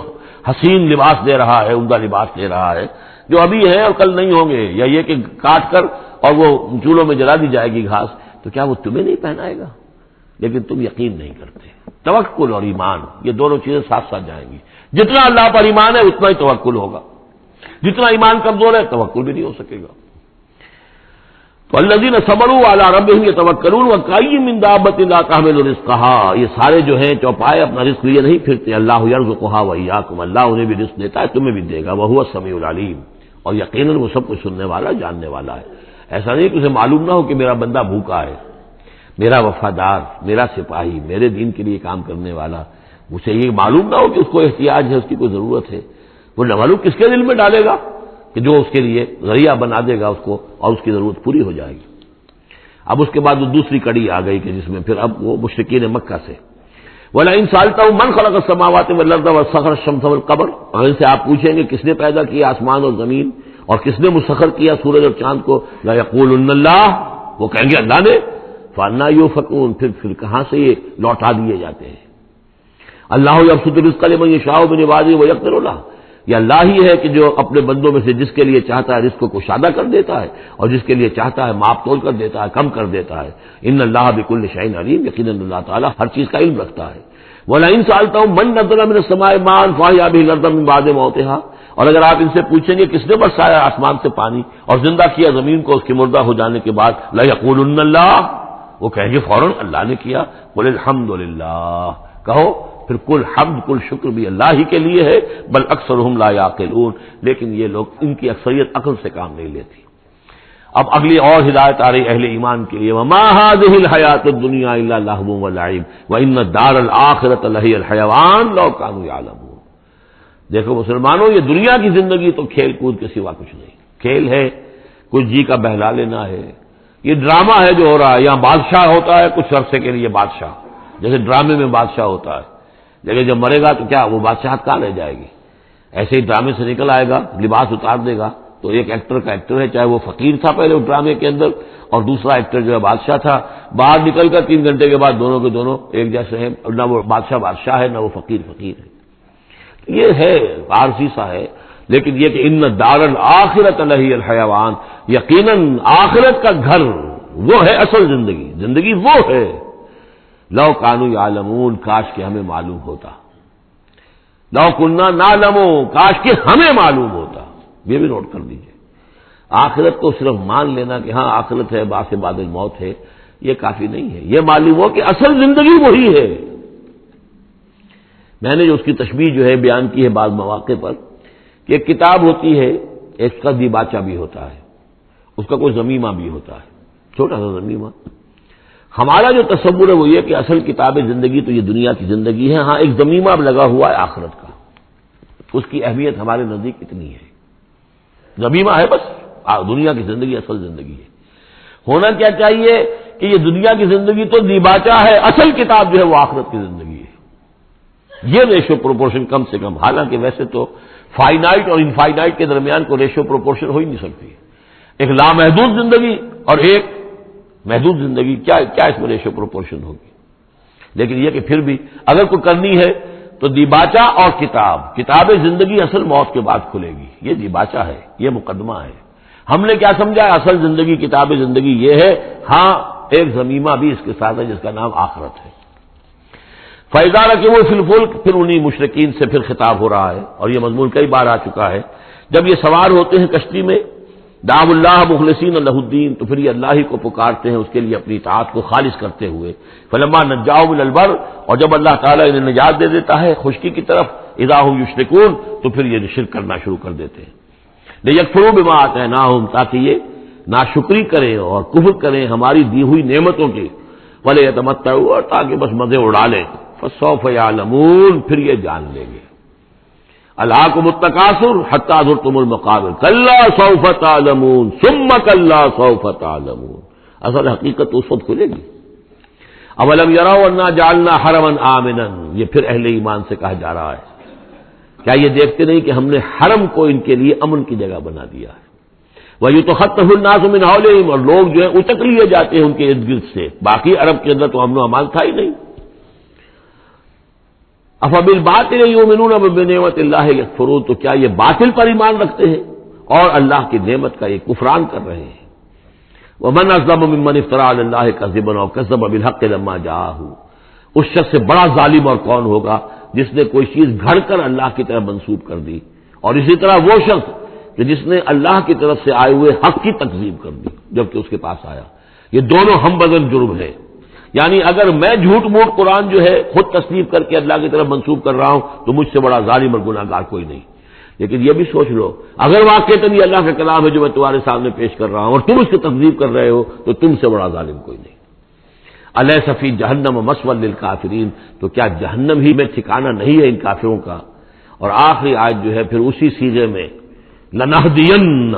حسین لباس دے رہا ہے، عمدہ لباس دے رہا ہے، جو ابھی ہے اور کل نہیں ہوں گے، یا یہ کہ کاٹ کر اور وہ چولہوں میں جلا دی جائے گی گھاس، تو کیا وہ تمہیں نہیں پہنائے گا؟ لیکن تم یقین نہیں کرتے۔ توکل اور ایمان، یہ دونوں چیزیں ساتھ ساتھ جائیں گی۔ جتنا اللہ پر ایمان ہے اتنا ہی توکل ہوگا، جتنا ایمان کمزور ہے توکل بھی نہیں ہو سکے گا۔ تو الذین صبروا علی ربہم یتوکلون وکأی من دابۃ لا تحمل رزقہا، یہ سارے جو ہیں چوپائے اپنا رزق لیے نہیں پھرتے، اللہ یرزقہا وایاکم، اللہ انہیں بھی رزق دیتا ہے، تمہیں بھی دے گا، وہو السمیع العلیم، اور یقیناً وہ سب کچھ سننے والا، جاننے والا ہے۔ ایسا نہیں کہ اسے معلوم نہ ہو کہ میرا بندہ بھوکا ہے، میرا وفادار، میرا سپاہی، میرے دین کے لیے کام کرنے والا، اسے یہ معلوم نہ ہو کہ اس کو احتیاج ہے، اس کی کوئی ضرورت ہے۔ وہ نہ معلوم کس کے دل میں ڈالے گا کہ جو اس کے لیے ذریعہ بنا دے گا اس کو، اور اس کی ضرورت پوری ہو جائے گی۔ اب اس کے بعد وہ دوسری کڑی آ گئی کہ جس میں پھر اب وہ مشرکین مکہ سے وَلَئِن سَأَلْتَهُم مَّن خَلَقَ السَّمَاوَاتِ وَالْأَرْضَ وَسَخَّرَ الشَّمْسَ وَالْقَمَرَ، اگر ان سے آپ پوچھیں گے کس نے پیدا کیا آسمان اور زمین اور کس نے مسخر کیا سورج اور چاند کو، لَيَقُولُنَّ اللَّهُ، وہ کہیں گے اللہ نے، فَأَنَّىٰ يُؤْفَكُونَ، پھر کہاں سے یہ لوٹا دیے جاتے ہیں۔ اللہ یبسط الرزق لمن یشاء من عباده ویقدر له، یہ اللہ ہی ہے کہ جو اپنے بندوں میں سے جس کے لیے چاہتا ہے رزق کو کشادہ کر دیتا ہے، اور جس کے لیے چاہتا ہے ماپ تول کر دیتا ہے، کم کر دیتا ہے۔ ان اللہ بکل شیء علیم، یقیناً اللہ تعالیٰ ہر چیز کا علم رکھتا ہے۔ وَلَئِن سَأَلْتَهُم مَّن نَّزَّلَ مِنَ السَّمَاءِ مَاءً فَأَحْيَا بِهِ الْأَرْضَ مِن بَعْدِ مَوْتِهَا، اور اگر آپ ان سے پوچھیں گے کس نے برسایا آسمان سے پانی اور زندہ کیا زمین کو اس کے مردہ ہو جانے کے بعد، لَيَقُولُنَّ اللَّهُ، وہ کہیں گے فوراً اللہ نے کیا۔ قُلِ الْحَمْدُ لِلَّهِ، کہو پھر کل حمد کل شکر بھی اللہ ہی کے لیے ہے، بل اکثرہم لا یعقلون، لیکن یہ لوگ، ان کی اکثریت عقل سے کام نہیں لیتی۔ اب اگلی اور ہدایت آ رہی اہل ایمان کے لیے، وما هذه الحیاۃ الدنیا الا لہو ولعب وان الدار الآخرۃ لہی الحیوان لو کانوا یعلمون۔ دیکھو مسلمانوں، یہ دنیا کی زندگی تو کھیل کود کے سوا کچھ نہیں، کھیل ہے، کچھ جی کا بہلا لینا ہے، یہ ڈرامہ ہے جو ہو رہا ہے۔ یہاں بادشاہ ہوتا ہے کچھ عرصے کے لیے بادشاہ، جیسے ڈرامے میں بادشاہ ہوتا ہے، لیکن جب مرے گا تو کیا وہ بادشاہت کہاں رہ جائے گی؟ ایسے ہی ڈرامے سے نکل آئے گا، لباس اتار دے گا تو ایک ایکٹر کا ایکٹر ہے، چاہے وہ فقیر تھا پہلے اس ڈرامے کے اندر، اور دوسرا ایکٹر جو ہے بادشاہ تھا، باہر نکل کر 3 گھنٹے کے بعد دونوں کے دونوں ایک جیسے ہیں، نہ وہ بادشاہ بادشاہ ہے، نہ وہ فقیر فقیر ہے۔ یہ ہے عارضی سا ہے، لیکن یہ کہ ان الدار الآخرۃ لہی الحیوان، یقیناً آخرت کا گھر وہ ہے اصل زندگی، زندگی وہ ہے۔ لو کانوا یعلمون، کاش کہ ہمیں معلوم ہوتا، لو کنا نعلم، کاش کہ ہمیں معلوم ہوتا۔ یہ بھی نوٹ کر دیجئے، آخرت کو صرف مان لینا کہ ہاں آخرت ہے، بعد سے بعد موت ہے، یہ کافی نہیں ہے، یہ معلوم ہو کہ اصل زندگی وہی ہے۔ میں نے جو اس کی تشبیہ جو ہے بیان کی ہے بعض مواقع پر، کہ ایک کتاب ہوتی ہے، اس کا دیباچہ بھی ہوتا ہے، اس کا کوئی ضمیمہ بھی ہوتا ہے، چھوٹا سا ضمیمہ۔ ہمارا جو تصور ہے وہ یہ کہ اصل کتاب زندگی تو یہ دنیا کی زندگی ہے، ہاں ایک ضمیمہ اب لگا ہوا ہے آخرت کا، اس کی اہمیت ہمارے نزدیک اتنی ہے۔ ضمیمہ ہے بس، دنیا کی زندگی اصل زندگی ہے۔ ہونا کیا چاہیے کہ یہ دنیا کی زندگی تو دیباچہ ہے، اصل کتاب جو ہے وہ آخرت کی زندگی ہے۔ یہ ریشو پروپورشن کم سے کم، حالانکہ ویسے تو فائنائٹ اور انفائنائٹ کے درمیان کوئی ریشو پروپورشن ہو ہی نہیں سکتی، ایک لامحدود زندگی اور ایک محدود زندگی، کیا اس میں ریشو پروپورشن ہوگی؟ لیکن یہ کہ پھر بھی اگر کوئی کرنی ہے تو دیباچہ اور کتاب زندگی اصل موت کے بعد کھلے گی، یہ دیباچہ ہے، یہ مقدمہ ہے۔ ہم نے کیا سمجھا اصل زندگی، کتاب زندگی یہ ہے، ہاں ایک ضمیمہ بھی اس کے ساتھ ہے جس کا نام آخرت ہے۔ فَإِذَا رَكِبُوا فِي الْفُلْكِ، پھر انہی مشرکین سے پھر خطاب ہو رہا ہے، اور یہ مضمون کئی بار آ چکا ہے۔ جب یہ سوار ہوتے ہیں کشتی میں، دعوا اللہ مخلصین لہ الدین، تو پھر یہ اللہ ہی کو پکارتے ہیں اس کے لیے اپنی اطاعت کو خالص کرتے ہوئے۔ فلما نجاہم الی البر، اور جب اللہ تعالیٰ انہیں نجات دے دیتا ہے خشکی کی طرف، اذا ہم یشرکون، تو پھر یہ شرک کرنا شروع کر دیتے ہیں۔ لیکفروا بما آتیناہم، تاکہ یہ ناشکری کریں اور کفر کریں ہماری دی ہوئی نعمتوں کی، ولیتمتعوا، اور تاکہ بس مزے اڑا لیں، فسوف یعلمون، پھر یہ جان لیں گے۔ الہاکم التکاثر حتی زرتم المقابر کلا سوف تعلمون ثم کلا سوف تعلمون. اصل حقیقت تو اس وقت کھلے گی. اولم یروا انا جعلنا حرما آمنا، یہ پھر اہل ایمان سے کہا جا رہا ہے کیا یہ دیکھتے نہیں کہ ہم نے حرم کو ان کے لیے امن کی جگہ بنا دیا ہے. وَيُتَخَطَّفُ النَّاسُ مِنْ حَوْلِهِمْ، اور لوگ جو ہے اچک لیے جاتے ہیں ان کے ارد گرد سے. باقی عرب کے اندر تو امن و امان تھا ہی نہیں. أَفَبِالْبَاطِلِ يُؤْمِنُونَ وَبِنِعْمَةِ اللَّهِ يَكْفُرُونَ، تو کیا یہ باطل پر ایمان رکھتے ہیں اور اللہ کی نعمت کا یہ کفران کر رہے ہیں. وَمَنْ أَظْلَمُ مِمَّنِ افْتَرَىٰ عَلَى اللَّهِ كَذِبًا أَوْ كَذَّبَ بِالْحَقِّ لَمَّا جَاءَهُ، اس شخص سے بڑا ظالم اور کون ہوگا جس نے کوئی چیز گھڑ کر اللہ کی طرف منسوب کر دی، اور اسی طرح وہ شخص کہ جس نے اللہ کی طرف سے آئے ہوئے حق کی تکذیب کر دی جبکہ اس کے پاس آیا. یہ دونوں ہم بدن جرم ہے. یعنی اگر میں جھوٹ موٹ قرآن جو ہے خود تصنیف کر کے اللہ کی طرف منسوب کر رہا ہوں تو مجھ سے بڑا ظالم اور گناہ گار کوئی نہیں. لیکن یہ بھی سوچ لو اگر واقعتاً یہ اللہ کا کلام ہے جو میں تمہارے سامنے پیش کر رہا ہوں اور تم اس کی تکذیب کر رہے ہو تو تم سے بڑا ظالم کوئی نہیں. الیس فی جہنم مثوی للکافرین، تو کیا جہنم ہی میں ٹھکانہ نہیں ہے ان کافروں کا. اور آخری آیت جو ہے پھر اسی سیغے میں لنہدین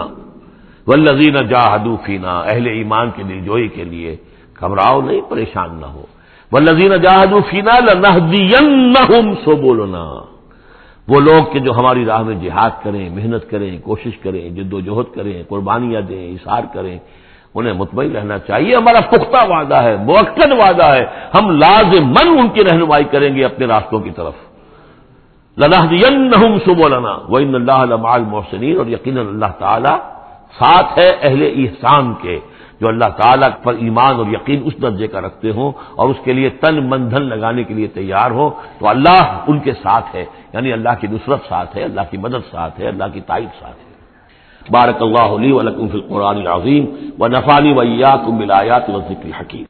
والذین جاہدوا فینا، اہل ایمان کے دل جوئی کے لیے گھبراؤ نہیں، پریشان نہ ہو. والذین جاہدوا فینا لنہدینہم سبلنا، وہ لوگ کہ جو ہماری راہ میں جہاد کریں، محنت کریں، کوشش کریں، جد و جہد کریں، قربانیاں دیں، اظہار کریں، انہیں مطمئن رہنا چاہیے ہمارا پختہ وعدہ ہے، مؤکد وعدہ ہے، ہم لازماً ان کی رہنمائی کریں گے اپنے راستوں کی طرف. لنہدینہم سبلنا وان اللہ لمع المحسنین، اور یقیناً اللہ تعالی ساتھ ہے اہل احسان کے، جو اللہ تعالیٰ پر ایمان اور یقین اس درجے کا رکھتے ہوں اور اس کے لیے تن من دھن لگانے کے لیے تیار ہوں تو اللہ ان کے ساتھ ہے. یعنی اللہ کی نصرت ساتھ ہے، اللہ کی مدد ساتھ ہے، اللہ کی تائید ساتھ ہے. بارک اللہ لی و لکم فی القرآن العظیم ونفعنی و ایاکم بالآیات والذکر الحکیم.